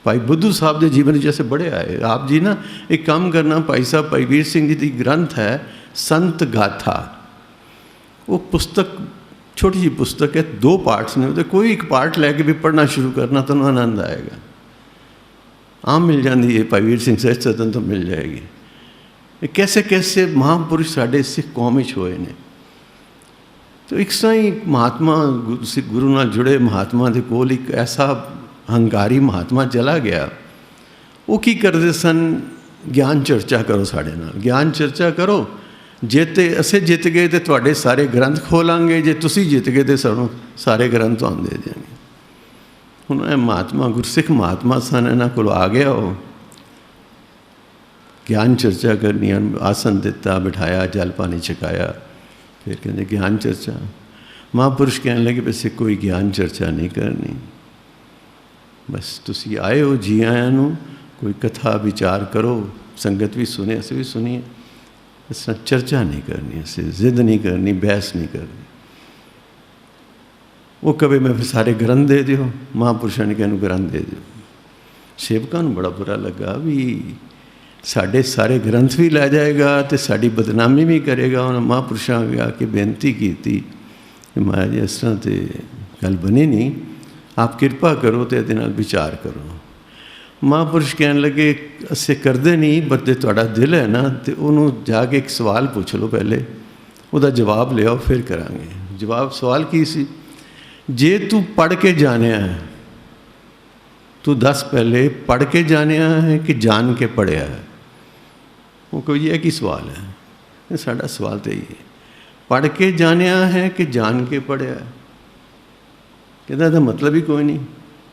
Speaker 2: ਭਾਈ ਬੁੱਧੂ ਸਾਹਿਬ ਦੇ ਜੀਵਨ ਵਿੱਚ ਅਸੀਂ ਪੜ੍ਹਿਆ ਹੈ। ਆਪ ਜੀ ਨਾ ਇੱਕ ਕੰਮ ਕਰਨਾ, ਭਾਈ ਸਾਹਿਬ ਭਾਈ ਵੀਰ ਸਿੰਘ ਜੀ ਦੀ ਗ੍ਰੰਥ ਹੈ ਸੰਤ ਗਾਥਾ। ਉਹ ਪੁਸਤਕ ਛੋਟੀ ਜਿਹੀ ਪੁਸਤਕ ਹੈ, 2 ਪਾਰਟਸ ਨੇ ਉਹਦੇ। ਕੋਈ ਇੱਕ ਪਾਰਟ ਲੈ ਕੇ ਵੀ ਪੜ੍ਹਨਾ ਸ਼ੁਰੂ ਕਰਨਾ ਤੁਹਾਨੂੰ ਆਨੰਦ ਆਏਗਾ। ਆਮ ਮਿਲ ਜਾਂਦੀ ਹੈ, ਭਾਈ ਵੀਰ ਸਿੰਘ ਸਹਿਜ ਸਦਨ ਤੋਂ ਮਿਲ ਜਾਏਗੀ। ਇਹ ਕੈਸੇ ਕੈਸੇ ਮਹਾਂਪੁਰਸ਼ ਸਾਡੇ ਸਿੱਖ ਕੌਮ ਵਿੱਚ ਹੋਏ ਨੇ। ਤਾਂ ਇੱਕ ਤਰ੍ਹਾਂ ਹੀ ਮਹਾਤਮਾ ਗੁਰੂ ਨਾਲ ਜੁੜੇ ਮਹਾਤਮਾ ਦੇ ਕੋਲ ਇੱਕ ਐਸਾ ਹੰਕਾਰੀ ਮਹਾਤਮਾ ਚਲਾ ਗਿਆ। ਉਹ ਕੀ ਕਰਦੇ ਸਨ? ਗਿਆਨ ਚਰਚਾ ਕਰੋ ਸਾਡੇ ਨਾਲ, ਗਿਆਨ ਚਰਚਾ ਕਰੋ। ਜੇ ਤੇ ਅਸੀਂ ਜਿੱਤ ਗਏ ਤਾਂ ਤੁਹਾਡੇ ਸਾਰੇ ਗ੍ਰੰਥ ਖੋਲਾਂਗੇ, ਜੇ ਤੁਸੀਂ ਜਿੱਤ ਗਏ ਤਾਂ ਸਾਨੂੰ ਸਾਰੇ ਗ੍ਰੰਥ ਤੁਹਾਨੂੰ ਦੇ ਦੇਣਗੇ। ਹੁਣ ਇਹ ਮਹਾਤਮਾ ਗੁਰਸਿੱਖ ਮਹਾਤਮਾ ਸਨ, ਇਹਨਾਂ ਕੋਲ ਆ ਗਿਆ। ਉਹ ਗਿਆਨ ਚਰਚਾ ਕਰਨੀ, ਆਸਨ ਦਿੱਤਾ, ਬਿਠਾਇਆ, ਜਲ ਪਾਣੀ ਛਕਾਇਆ। ਫਿਰ ਕਹਿੰਦੇ ਗਿਆਨ ਚਰਚਾ। ਮਹਾਂਪੁਰਸ਼ ਕਹਿਣ ਲੱਗੇ ਵੈਸੇ ਕੋਈ ਗਿਆਨ ਚਰਚਾ ਨਹੀਂ ਕਰਨੀ, ਬਸ ਤੁਸੀਂ ਆਏ ਹੋ, ਜੀ ਆਇਆਂ ਨੂੰ। ਕੋਈ ਕਥਾ ਵਿਚਾਰ ਕਰੋ, ਸੰਗਤ ਵੀ ਸੁਣੇ, ਅਸੀਂ ਵੀ ਸੁਣੀਏ। ਇਸ ਤਰ੍ਹਾਂ ਚਰਚਾ ਨਹੀਂ ਕਰਨੀ, ਅਸੀਂ ਜ਼ਿੱਦ ਨਹੀਂ ਕਰਨੀ, ਬਹਿਸ ਨਹੀਂ ਕਰਨੀ। ਉਹ ਕਵੇ ਮੈਂ ਫਿਰ ਸਾਰੇ ਗ੍ਰੰਥ ਦੇ ਦਿਓ। ਮਹਾਂਪੁਰਸ਼ਾਂ ਨੇ ਕਿਹਾ ਗ੍ਰੰਥ ਦੇ ਦਿਓ। ਸੇਵਕਾਂ ਨੂੰ ਬੜਾ ਬੁਰਾ ਲੱਗਾ ਵੀ ਸਾਡੇ ਸਾਰੇ ਗ੍ਰੰਥ ਵੀ ਲੈ ਜਾਏਗਾ ਅਤੇ ਸਾਡੀ ਬਦਨਾਮੀ ਵੀ ਕਰੇਗਾ। ਉਹਨਾਂ ਮਹਾਂਪੁਰਸ਼ਾਂ ਅੱਗੇ ਆ ਕੇ ਬੇਨਤੀ ਕੀਤੀ ਕਿ ਮਹਾਰਾਜ ਇਸ ਤਰ੍ਹਾਂ ਤਾਂ ਗੱਲ ਬਣੀ ਨਹੀਂ, ਆਪ ਕਿਰਪਾ ਕਰੋ ਅਤੇ ਇਹਦੇ ਨਾਲ ਵਿਚਾਰ ਕਰੋ। ਮਹਾਂਪੁਰਸ਼ ਕਹਿਣ ਲੱਗੇ ਅਸੀਂ ਕਰਦੇ ਨਹੀਂ, ਪਰ ਜੇ ਤੁਹਾਡਾ ਦਿਲ ਹੈ ਨਾ ਅਤੇ ਉਹਨੂੰ ਜਾ ਕੇ ਇੱਕ ਸਵਾਲ ਪੁੱਛ ਲਓ, ਪਹਿਲੇ ਉਹਦਾ ਜਵਾਬ ਲਿਆਓ, ਫਿਰ ਕਰਾਂਗੇ। ਸਵਾਲ ਕੀ ਸੀ? ਜੇ ਤੂੰ ਪੜ੍ਹ ਕੇ ਜਾਣਿਆ ਹੈ, ਤੂੰ ਦੱਸ ਪਹਿਲੇ ਪੜ੍ਹ ਕੇ ਜਾਣਿਆ ਹੈ ਕਿ ਜਾਣ ਕੇ ਪੜ੍ਹਿਆ ਹੈ? ਉਹ ਕੋਈ ਇਹ ਕੀ ਸਵਾਲ ਹੈ? ਇਹ ਸਾਡਾ ਸਵਾਲ ਤਾਂ ਇਹ ਹੈ, ਪੜ੍ਹ ਕੇ ਜਾਣਿਆ ਹੈ ਕਿ ਜਾਣ ਕੇ ਪੜ੍ਹਿਆ ਹੈ? ਕਹਿੰਦਾ ਇਹਦਾ ਮਤਲਬ ਹੀ ਕੋਈ ਨਹੀਂ।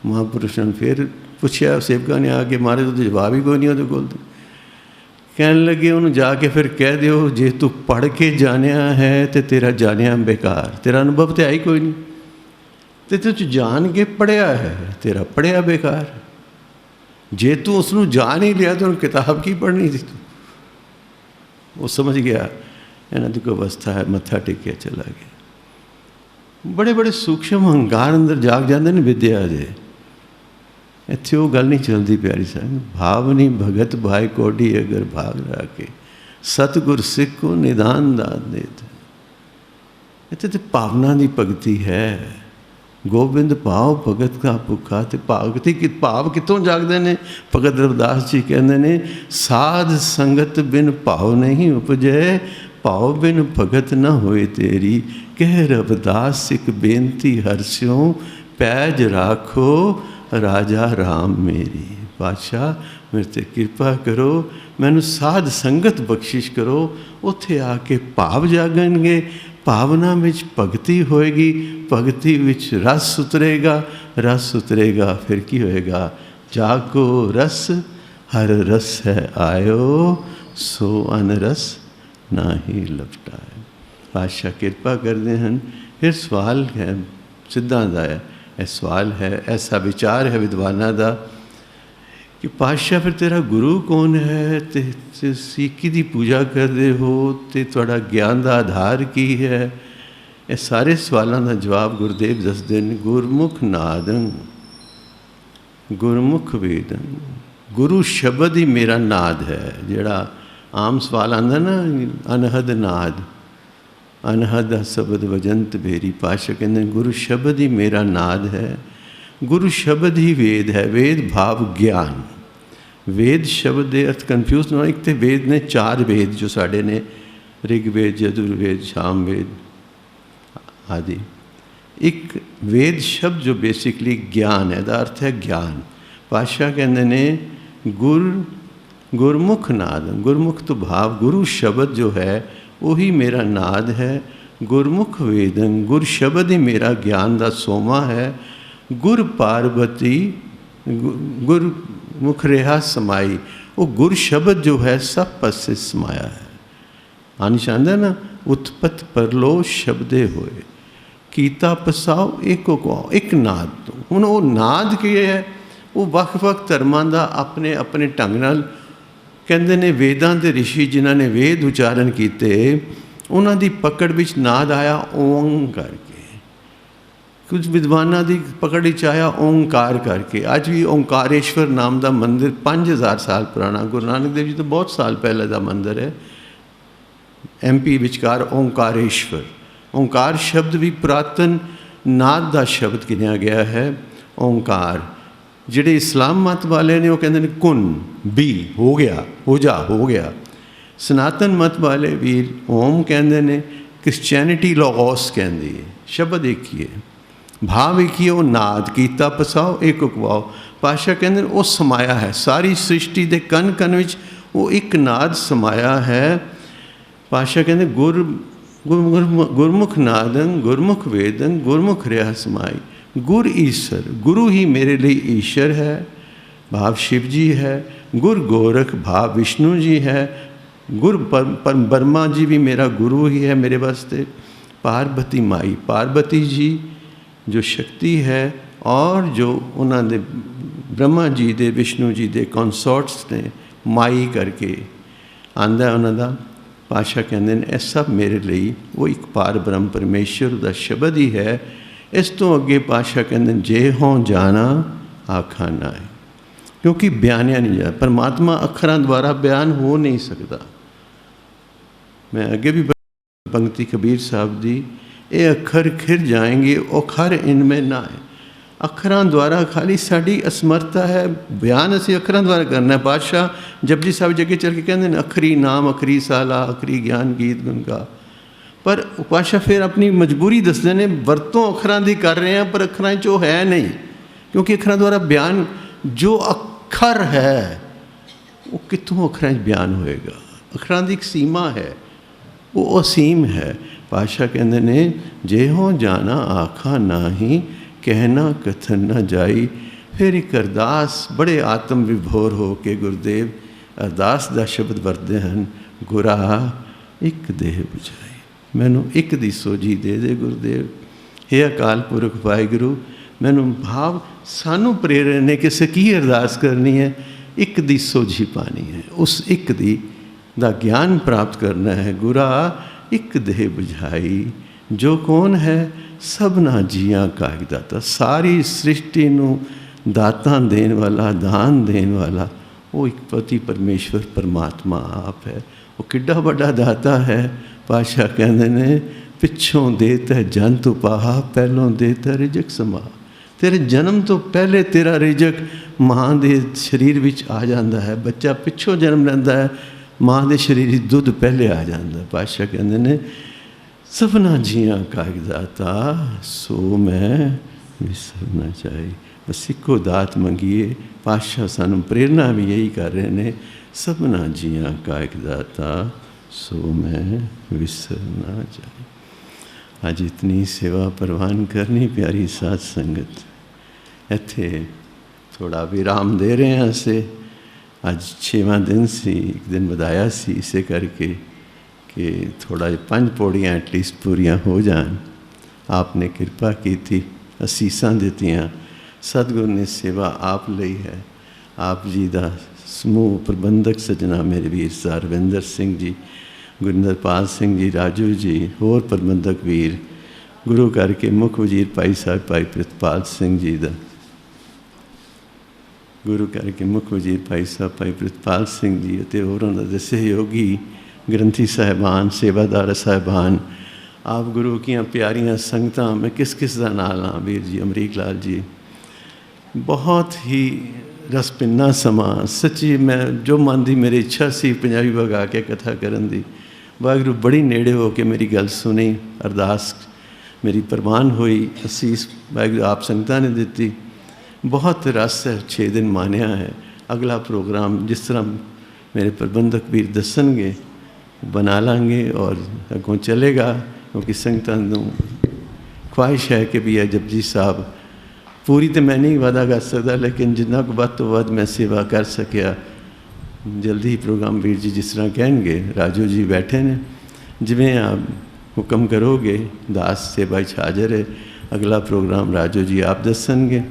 Speaker 2: ਮਹਾਂਪੁਰਸ਼ਾਂ ਨੇ ਫਿਰ ਪੁੱਛਿਆ, ਸੇਵਕਾਂ ਨੇ ਆ ਕੇ ਮਾਰੇ ਤਾਂ ਜਵਾਬ ਹੀ ਕੋਈ ਨਹੀਂ ਉਹਦੇ ਕੋਲ। ਕਹਿਣ ਲੱਗੇ ਉਹਨੂੰ ਜਾ ਕੇ ਫਿਰ ਕਹਿ ਦਿਓ ਜੇ ਤੂੰ ਪੜ੍ਹ ਕੇ ਜਾਣਿਆ ਹੈ ਅਤੇ ਤੇਰਾ ਜਾਣਿਆ ਬੇਕਾਰ, ਤੇਰਾ ਅਨੁਭਵ ਤਾਂ ਹੈ ਹੀ ਕੋਈ ਨਹੀਂ। ਅਤੇ ਤੂੰ ਜਾਣ ਕੇ ਪੜ੍ਹਿਆ ਹੈ, ਤੇਰਾ ਪੜ੍ਹਿਆ ਬੇਕਾਰ। ਜੇ ਤੂੰ ਉਸ ਨੂੰ ਜਾਣ ਹੀ ਲਿਆ ਤਾਂ ਉਹਨੂੰ ਕਿਤਾਬ ਕੀ ਪੜ੍ਹਨੀ ਸੀ ਤੂੰ? ਉਹ ਸਮਝ ਗਿਆ ਇਹਨਾਂ ਦੀ ਕੋਈ ਅਵਸਥਾ ਹੈ, ਮੱਥਾ ਟੇਕਿਆ ਚਲਾ ਗਿਆ। ਬੜੇ ਬੜੇ ਸੂਖਸ਼ਮ ਹੰਕਾਰ ਅੰਦਰ ਜਾਗ ਜਾਂਦੇ ਨੇ ਵਿਦਿਆ ਦੇ। ਇੱਥੇ ਉਹ ਗੱਲ ਨਹੀਂ ਚੱਲਦੀ ਪਿਆਰੀ ਸਾਹਿਬ। ਭਾਵ ਨਹੀਂ ਭਗਤ ਭਾਈ ਕੋਡੀ ਅਗਰ ਭਾਗ ਰਾਖੇ, ਸਤਿਗੁਰ ਸਿੱਖ ਕੋ ਨਿਦਾਨ ਦਾਤ ਦੇਤ। ਇੱਥੇ ਤਾਂ ਭਾਵਨਾ ਦੀ ਭਗਤੀ ਹੈ। ਗੋਬਿੰਦ ਭਾਵ ਭਗਤ ਕਾ ਭੁੱਖਾ। ਅਤੇ ਭਗਤੀ ਭਾਵ ਕਿੱਥੋਂ ਜਾਗਦੇ ਨੇ? ਭਗਤ ਰਵਿਦਾਸ ਜੀ ਕਹਿੰਦੇ ਨੇ ਸਾਧ ਸੰਗਤ ਬਿਨ ਭਾਵ ਨਹੀਂ ਉਪਜੈ, ਭਾਵ ਬਿਨ ਭਗਤ ਨਾ ਹੋਏ ਤੇਰੀ। ਕਹਿ ਰਵਿਦਾਸ ਸਿੱਖ ਬੇਨਤੀ ਹਰਸਿਓ, ਪੈਜ ਰਾਖੋ ਰਾਜਾ ਰਾਮ ਮੇਰੀ। ਪਾਤਸ਼ਾਹ ਮੇਰੇ 'ਤੇ ਕਿਰਪਾ ਕਰੋ, ਮੈਨੂੰ ਸਾਧ ਸੰਗਤ ਬਖਸ਼ਿਸ਼ ਕਰੋ। ਉੱਥੇ ਆ ਕੇ ਭਾਵ ਜਾਗਣਗੇ, ਭਾਵਨਾ ਵਿੱਚ ਭਗਤੀ ਹੋਏਗੀ, ਭਗਤੀ ਵਿੱਚ ਰਸ ਉਤਰੇਗਾ, ਰਸ ਉਤਰੇਗਾ ਫਿਰ ਕੀ ਹੋਏਗਾ? ਜਾਗੋ ਰਸ ਹਰ ਰਸ ਹੈ ਆਇਓ, ਸੋ ਅਨਰਸ ਨਾਹੀ ਲਪਟਾਏ। ਪਾਤਸ਼ਾਹ ਕਿਰਪਾ ਕਰਦੇ ਹਨ। ਫਿਰ ਸਵਾਲ ਹੈ ਸਿੱਧਾਂ ਦਾ ਹੈ, ਇਹ ਸਵਾਲ ਹੈ, ਐਸਾ ਵਿਚਾਰ ਹੈ ਵਿਦਵਾਨਾਂ ਦਾ ਕਿ ਪਾਤਸ਼ਾਹ ਫਿਰ ਤੇਰਾ ਗੁਰੂ ਕੌਣ ਹੈ ਅਤੇ ਤੁਸੀਂ ਕਿਹਦੀ ਪੂਜਾ ਕਰਦੇ ਹੋ ਅਤੇ ਤੁਹਾਡਾ ਗਿਆਨ ਦਾ ਆਧਾਰ ਕੀ ਹੈ? ਇਹ ਸਾਰੇ ਸਵਾਲਾਂ ਦਾ ਜਵਾਬ ਗੁਰਦੇਵ ਦੱਸਦੇ ਨੇ। ਗੁਰਮੁਖ ਨਾਦੰ ਗੁਰਮੁਖ ਵੇਦੰ। ਗੁਰੂ ਸ਼ਬਦ ਹੀ ਮੇਰਾ ਨਾਦ ਹੈ। ਜਿਹੜਾ ਆਮ ਸਵਾਲ ਆਉਂਦਾ ਨਾ, ਅਨਹਦ ਨਾਦ, ਅਨਹਦ ਸ਼ਬਦ ਵਜੰਤ ਬੇਰੀ। ਪਾਤਸ਼ਾਹ ਕਹਿੰਦੇ ਗੁਰੂ ਸ਼ਬਦ ਹੀ ਮੇਰਾ ਨਾਦ ਹੈ। ਗੁਰੂ ਸ਼ਬਦ ਹੀ ਵੇਦ ਹੈ। ਵੇਦ ਭਾਵ ਗਿਆਨ। ਵੇਦ ਸ਼ਬਦ ਦੇ ਅਰਥ ਕਨਫਿਊਜ਼ ਨਾ। ਇੱਕ ਤਾਂ ਵੇਦ ਨੇ 4 ਵੇਦ ਜੋ ਸਾਡੇ ਨੇ, ਰਿਗਵੇਦ, ਯਜੁਰਵੇਦ, ਸਾਮਵੇਦ ਆਦਿ। ਇੱਕ ਵੇਦ ਸ਼ਬਦ ਜੋ ਬੇਸਿਕਲੀ ਗਿਆਨ ਹੈ, ਦਾ ਅਰਥ ਹੈ ਗਿਆਨ। ਪਾਤਸ਼ਾਹ ਕਹਿੰਦੇ ਨੇ ਗੁਰਮੁਖ ਨਾਦ। ਗੁਰਮੁਖ ਤੋਂ ਭਾਵ ਗੁਰੂ ਸ਼ਬਦ ਜੋ ਹੈ ਉਹੀ ਮੇਰਾ ਨਾਦ ਹੈ। ਗੁਰਮੁਖ ਵੇਦੰ, ਗੁਰ ਸ਼ਬਦ ਹੀ ਮੇਰਾ ਗਿਆਨ ਦਾ ਸੋਮਾ ਹੈ। ਗੁਰ ਪਾਰਬਤੀ ਗੁਰਮੁਖ ਰਿਹਾ ਸਮਾਈ। ਉਹ ਗੁਰ ਸ਼ਬਦ ਜੋ ਹੈ ਸਭ ਪਾਸੇ ਸਮਾਇਆ ਹੈ। ਅੰਸ਼ ਆਉਂਦਾ ਨਾ, ਉਤਪਤ ਪਰਲੋ ਸ਼ਬਦੇ ਹੋਏ, ਕੀਤਾ ਪਸਾਓ ਏਕੋ ਕੋ। ਇੱਕ ਨਾਦ ਤੋਂ। ਹੁਣ ਉਹ ਨਾਦ ਕੀ ਹੈ? ਉਹ ਵੱਖ-ਵੱਖ ਧਰਮਾਂ ਦਾ ਆਪਣੇ ਆਪਣੇ ਢੰਗ ਨਾਲ ਕਹਿੰਦੇ ਨੇ। ਵੇਦਾਂ ਦੇ ਰਿਸ਼ੀ ਜਿਨ੍ਹਾਂ ਨੇ ਵੇਦ ਉਚਾਰਨ ਕੀਤੇ, ਉਹਨਾਂ ਦੀ ਪਕੜ ਵਿੱਚ ਨਾਦ ਆਇਆ ਓਮ ਕਰਕੇ। कुछ विद्वानां की पकड़ विच आया ओंकार करके। अज भी ओंकारेश्वर नाम का मंदिर 5000 साल पुराना, गुरु नानक देव जी तो बहुत साल पहले का मंदिर है। MP विचकार ओंकारेश्वर। ओंकार शब्द भी पुरातन नाद का शब्द गिनिया गया है। ओंकार जिहड़े इस्लाम मत वाले ने वो कहते हैं कुन भी हो गया, हो जा, हो गया। सनातन मत वाले वीर ओम कहते हैं, क्रिश्चियनिटी लोगोस कहती है। शब्द एक ही है, भाव एक ही है। वो नाद कीता पसाओ एक उकवाओ। पातशाह कहते हैं वो समाया है सारी सृष्टि के कन कन विच वो एक नाद समाया है। पातशाह कहते गुरमुख नादं गुरमुख वेदं गुरमुख रहा समाई। गुर ईश्वर, गुरु ही मेरे लिए ईश्वर है, भाव शिव जी है। गुर गोरख, भाव विष्णु जी है। गुर परम ब्रह्मा जी भी मेरा गुरु ही है मेरे वास्ते। पार्वती माई, पार्वती जी जो शक्ति है और जो उन्होंने ब्रह्मा जी दे विष्णु जी दे कंसोर्ट्स ने माई करके आंदा उन्होंने। पातशाह कहते हैं यह सब मेरे लिए वो एक पार ब्रह्म परमेश्वर का शब्द ही है। इस तो अगे पातशाह कहते हैं जे हों जाना आखा ना है, क्योंकि बयानिया नहीं जा। परमात्मा अखरां द्वारा बयान हो नहीं सकता। मैं अगे भी पंक्ति कबीर साहब दी, ये अखर खिर जाएंगे औखर इनमें ना है। अखरां द्वारा खाली साड़ी असमर्था है, बयान असी अखरां द्वारा करना है। पातशाह जपजी साहब जगह चल के कहते हैं अखरी नाम अखरी साला अखरी ज्ञान गीत गुण का। पर पातशाह फिर अपनी मजबूरी दसते हैं वरतों अखरां दी कर रहे हैं पर अखरां चो है नहीं, क्योंकि अखरां द्वारा बयान जो अखर है वो कितों अखरां बयान होएगा। अखरां दी एक सीमा है, वो असीम है। पातशाह कहते ने जे हों जाना आखा नाही कहना कथन न जाई। फिर एक अरदास बड़े आत्म विभोर हो के गुरुदेव अरदास का शब्द वरते हैं, गुरा एक देह बुझाई, मैनू एक दी सोझी दे दे गुरुदेव। हे अकाल पुरख वाहिगुरु, मैनू भाव सानू प्रेरण ने किसे की अरदास करनी है, एक दी सोझी पानी है, उस एक दी दा ज्ञान प्राप्त करना है। गुरा एक देह बुझाई, जो कौन है सबना जियां का एक दाता। सारी सृष्टि नू दातां देन वाला, दान देन वाला वो एक पति परमेश्वर परमात्मा आप है। वो किड्डा बड़ा दाता है। पातशाह कहते ने पिछों देता है जंत उपाहा, पहलों देता रिजक समा। तेरे जन्म तो पहले तेरा रिजक माँ के शरीर विच आ जाता है। बच्चा पिछों जन्म लैंदा है, माँ के शरीर दुध पहले आ जाता है। पातशाह कहते ने सबना जियां कागदाता सो मैं विसरना चाहिए। बस इको दात मंगिए। पातशाह सानू प्रेरणा भी यही कर रहे ने, सबना जियां कागदाता सो मैं विसरना चाहिए। आज इतनी सेवा प्रवान करनी प्यारी साध संगत, इत्थे थोड़ा विराम दे रहे हैं असे। आज 6वां दिन सी, एक दिन बताया सी इसे करके कि थोड़ा 5 पौड़ियाँ एटलीस्ट पूरियाँ हो जान। आपने कृपा की थी, असीसां दित्तियां। सतगुरु ने सेवा आप लई है। आप जी का समूह प्रबंधक सजना मेरे वीर सरविंदर सिंह जी, गुरिंदरपाल सिंह जी, राजू जी, होर प्रबंधक वीर, गुरु करके मुख वजीर भाई साहब भाई प्रितपाल सिंह जी का, गुरु करके मुख वजीर भाई साहब भाई प्रितपाल सिंह जी और होरों के सहयोगी ग्रंथी साहिबान, सेवादार साहिबान, आप गुरु की प्यारियां संगतां। मैं किस का नाल हाँ, वीर जी अमरीक लाल जी, बहुत ही रस पिन्ना समा। सच्ची मैं जो मन की मेरी इच्छा सी पंजाबी वगा के कथा करन दी, वाहिगुरू बड़ी नेड़े हो के मेरी गल सुनी, अरदास मेरी प्रवान हुई, असीस वाहिगुरू आप संगतां ने दिती। बहुत रस है, 6 दिन मानिया है। अगला प्रोग्राम जिस तरह मेरे प्रबंधक वीर दसणगे बना लांगे और अगों चलेगा, क्योंकि संगतां नूं ख्वाहिश है कि भी जपजी साहब पूरी तो मैं नहीं वादा कर सकता, लेकिन जिन्ना को वध तो वध मैं सेवा कर सकिया। जल्दी ही प्रोग्राम वीर जी जिस तरह कहेंगे, राजू जी बैठे ने, जिमें आप हुक्म करोगे दास सेवा हाजिर है। अगला प्रोग्राम राजू जी आप दसणगे।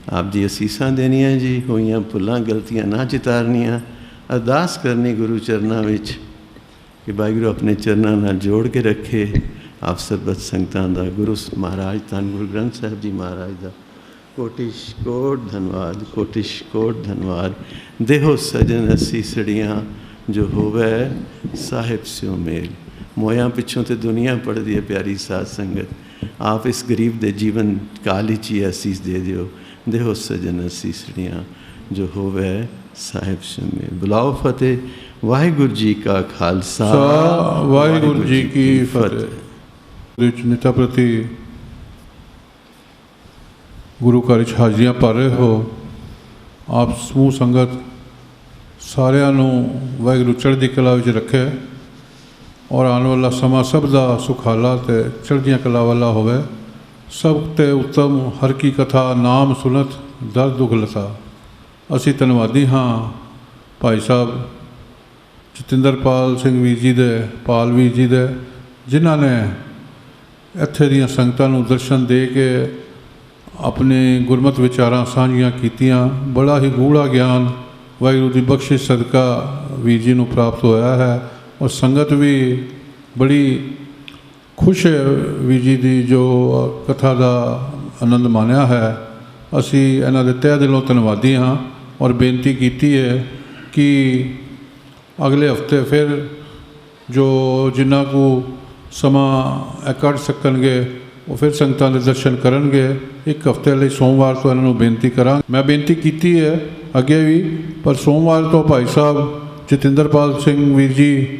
Speaker 2: आप जी असीसां देनियां जी, होइयां भुलां गलतियां ना चितारनियां, अरदास करनी गुरु चरनां विच कि वाहिगुरू अपने चरनां नाल जोड़ के रखे। ਆਪ ਸਰਬਤ ਸੰਗਤਾਂ ਦਾ, ਗੁਰੂ ਮਹਾਰਾਜ ਧੰਨ ਗੁਰੂ ਗ੍ਰੰਥ ਸਾਹਿਬ ਜੀ ਮਹਾਰਾਜ ਦਾ ਕੋਟਿਸ਼ ਕੋਟ ਧੰਨਵਾਦ, ਕੋਟਿਸ਼ ਕੋਟ ਧੰਨਵਾਦ। ਦੇਹੋ ਸਜਨ ਅਸੀਸੜੀਆਂ ਜੋ ਹੋਵੇ ਸਾਹਿਬ ਸਿਓ ਮੇਲ। ਮੋਇਆਂ ਪਿੱਛੋਂ ਤੇ ਦੁਨੀਆ ਪੜ੍ਹਦੀ ਹੈ ਪਿਆਰੀ ਸਾਧ ਸੰਗਤ, ਆਪ ਇਸ ਗਰੀਬ ਦੇ ਜੀਵਨ ਕਾਲ ਵਿੱਚ ਹੀ ਅਸੀਸ ਦੇ ਦਿਓ। ਦੇਹੋ ਸਜਨ ਅਸੀਸੜੀਆਂ ਜੋ ਹੋਵੇ ਸਾਹਿਬ ਸਿਓ ਮੇਲ। ਬੁਲਾਓ ਫਤਿਹ। ਵਾਹਿਗੁਰੂ ਜੀ ਕਾ ਖਾਲਸਾ,
Speaker 3: ਵਾਹਿਗੁਰੂ ਜੀ ਕੀ ਫਤਿਹ। ਵਿੱਚ ਨਿਤਾ ਪ੍ਰਤੀ ਗੁਰੂ ਘਰ ਵਿੱਚ ਹਾਜ਼ਰੀਆਂ ਭਰ ਰਹੇ ਹੋ। ਆਪ ਸਮੂਹ ਸੰਗਤ ਸਾਰਿਆਂ ਨੂੰ ਵਾਹਿਗੁਰੂ ਚੜ੍ਹਦੀ ਕਲਾ ਵਿੱਚ ਰੱਖੇ ਔਰ ਆਉਣ ਵਾਲਾ ਸਮਾਂ ਸਭ ਦਾ ਸੁਖਾਲਾ ਅਤੇ ਚੜ੍ਹਦੀਆਂ ਕਲਾ ਵਾਲਾ ਹੋਵੇ। ਸਭ ਤੇ ਉੱਤਮ ਹਰ ਕੀ ਕਥਾ ਨਾਮ ਸੁਨਤ ਦਰਦ ਦੁਖ ਲਤਾ। ਅਸੀਂ ਧੰਨਵਾਦੀ ਹਾਂ ਭਾਈ ਸਾਹਿਬ ਜਤਿੰਦਰਪਾਲ ਸਿੰਘ ਵੀਰ ਜੀ ਦੇ, ਪਾਲ ਵੀਰ ਜੀ ਦੇ, ਜਿਨ੍ਹਾਂ ਨੇ ਇੱਥੇ ਦੀਆਂ ਸੰਗਤਾਂ ਨੂੰ ਦਰਸ਼ਨ ਦੇ ਕੇ ਆਪਣੇ ਗੁਰਮਤਿ ਵਿਚਾਰਾਂ ਸਾਂਝੀਆਂ ਕੀਤੀਆਂ। ਬੜਾ ਹੀ ਗੂੜਾ ਗਿਆਨ ਵਾਹਿਗੁਰੂ ਦੀ ਬਖਸ਼ਿਸ਼ ਸਦਕਾ ਵੀਰ ਜੀ ਨੂੰ ਪ੍ਰਾਪਤ ਹੋਇਆ ਹੈ ਔਰ ਸੰਗਤ ਵੀ ਬੜੀ ਖੁਸ਼ ਹੈ ਵੀਰ ਜੀ ਦੀ ਜੋ ਕਥਾ ਦਾ ਆਨੰਦ ਮਾਣਿਆ ਹੈ। ਅਸੀਂ ਇਹਨਾਂ ਦੇ ਤਹਿ ਦਿਲੋਂ ਧੰਨਵਾਦੀ ਹਾਂ ਔਰ ਬੇਨਤੀ ਕੀਤੀ ਹੈ ਕਿ ਅਗਲੇ ਹਫ਼ਤੇ ਫਿਰ ਜੋ ਜਿੰਨਾ ਕੁ ਸਮਾਂ ਕੱਢ ਸਕਣਗੇ ਉਹ ਫਿਰ ਸੰਗਤਾਂ ਦੇ ਦਰਸ਼ਨ ਕਰਨਗੇ। ਇੱਕ ਹਫ਼ਤੇ ਲਈ ਸੋਮਵਾਰ ਤੋਂ ਇਹਨਾਂ ਨੂੰ ਬੇਨਤੀ ਕਰਾਂ। ਮੈਂ ਬੇਨਤੀ ਕੀਤੀ ਹੈ ਅੱਗੇ ਵੀ, ਪਰ ਸੋਮਵਾਰ ਤੋਂ ਭਾਈ ਸਾਹਿਬ ਜਤਿੰਦਰਪਾਲ ਸਿੰਘ ਵੀਰ ਜੀ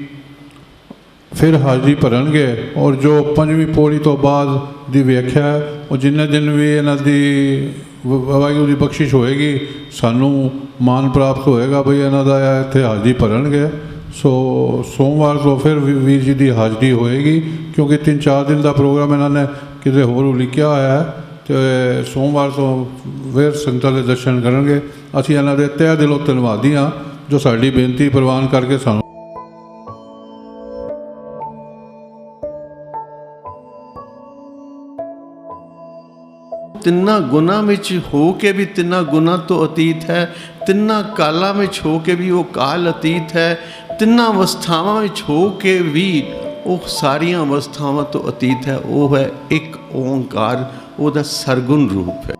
Speaker 3: ਫਿਰ ਹਾਜ਼ਰੀ ਭਰਨਗੇ ਔਰ ਜੋ ਪੰਜਵੀਂ ਪੌੜੀ ਤੋਂ ਬਾਅਦ ਦੀ ਵਿਆਖਿਆ ਉਹ ਜਿੰਨੇ ਦਿਨ ਵੀ ਇਹਨਾਂ ਦੀ ਵਾਹਿਗੁਰੂ ਦੀ ਬਖਸ਼ਿਸ਼ ਹੋਏਗੀ ਸਾਨੂੰ ਮਾਣ ਪ੍ਰਾਪਤ ਹੋਏਗਾ ਬਈ ਇਹਨਾਂ ਦਾ ਇੱਥੇ ਹਾਜ਼ਰੀ ਭਰਨਗੇ। ਸੋ ਸੋਮਵਾਰ ਤੋਂ ਫਿਰ ਵੀਰ ਜੀ ਦੀ ਹਾਜ਼ਰੀ ਹੋਏਗੀ ਕਿਉਂਕਿ 3-4 ਦਿਨ ਦਾ ਪ੍ਰੋਗਰਾਮ ਇਹਨਾਂ ਨੇ ਕਿਤੇ ਹੋਰ ਉਲੀਕਿਆ ਹੋਇਆ ਹੈ ਅਤੇ ਸੋਮਵਾਰ ਤੋਂ ਫਿਰ ਸੰਗਤਾਂ ਦੇ ਦਰਸ਼ਨ ਕਰਨਗੇ। ਅਸੀਂ ਇਹਨਾਂ ਦੇ ਤਹਿ ਦਿਲੋਂ ਧੰਨਵਾਦੀ ਹਾਂ ਜੋ ਸਾਡੀ ਬੇਨਤੀ ਪ੍ਰਵਾਨ ਕਰਕੇ ਸਾਨੂੰ
Speaker 2: ਤਿੰਨਾਂ ਗੁਣਾਂ ਵਿੱਚ ਹੋ ਕੇ ਵੀ ਤਿੰਨਾਂ ਗੁਣਾਂ ਤੋਂ ਅਤੀਤ ਹੈ, ਤਿੰਨਾਂ ਕਾਲਾਂ ਵਿੱਚ ਹੋ ਕੇ ਵੀ ਉਹ ਕਾਲ ਅਤੀਤ ਹੈ, ਤਿੰਨਾਂ ਅਵਸਥਾਵਾਂ ਵਿੱਚ ਹੋ ਕੇ ਵੀ ਉਹ ਸਾਰੀਆਂ ਅਵਸਥਾਵਾਂ ਤੋਂ ਅਤੀਤ ਹੈ। ਉਹ ਹੈ ਇੱਕ ਓਂਕਾਰ, ਉਹਦਾ ਸਰਗੁਣ ਰੂਪ ਹੈ।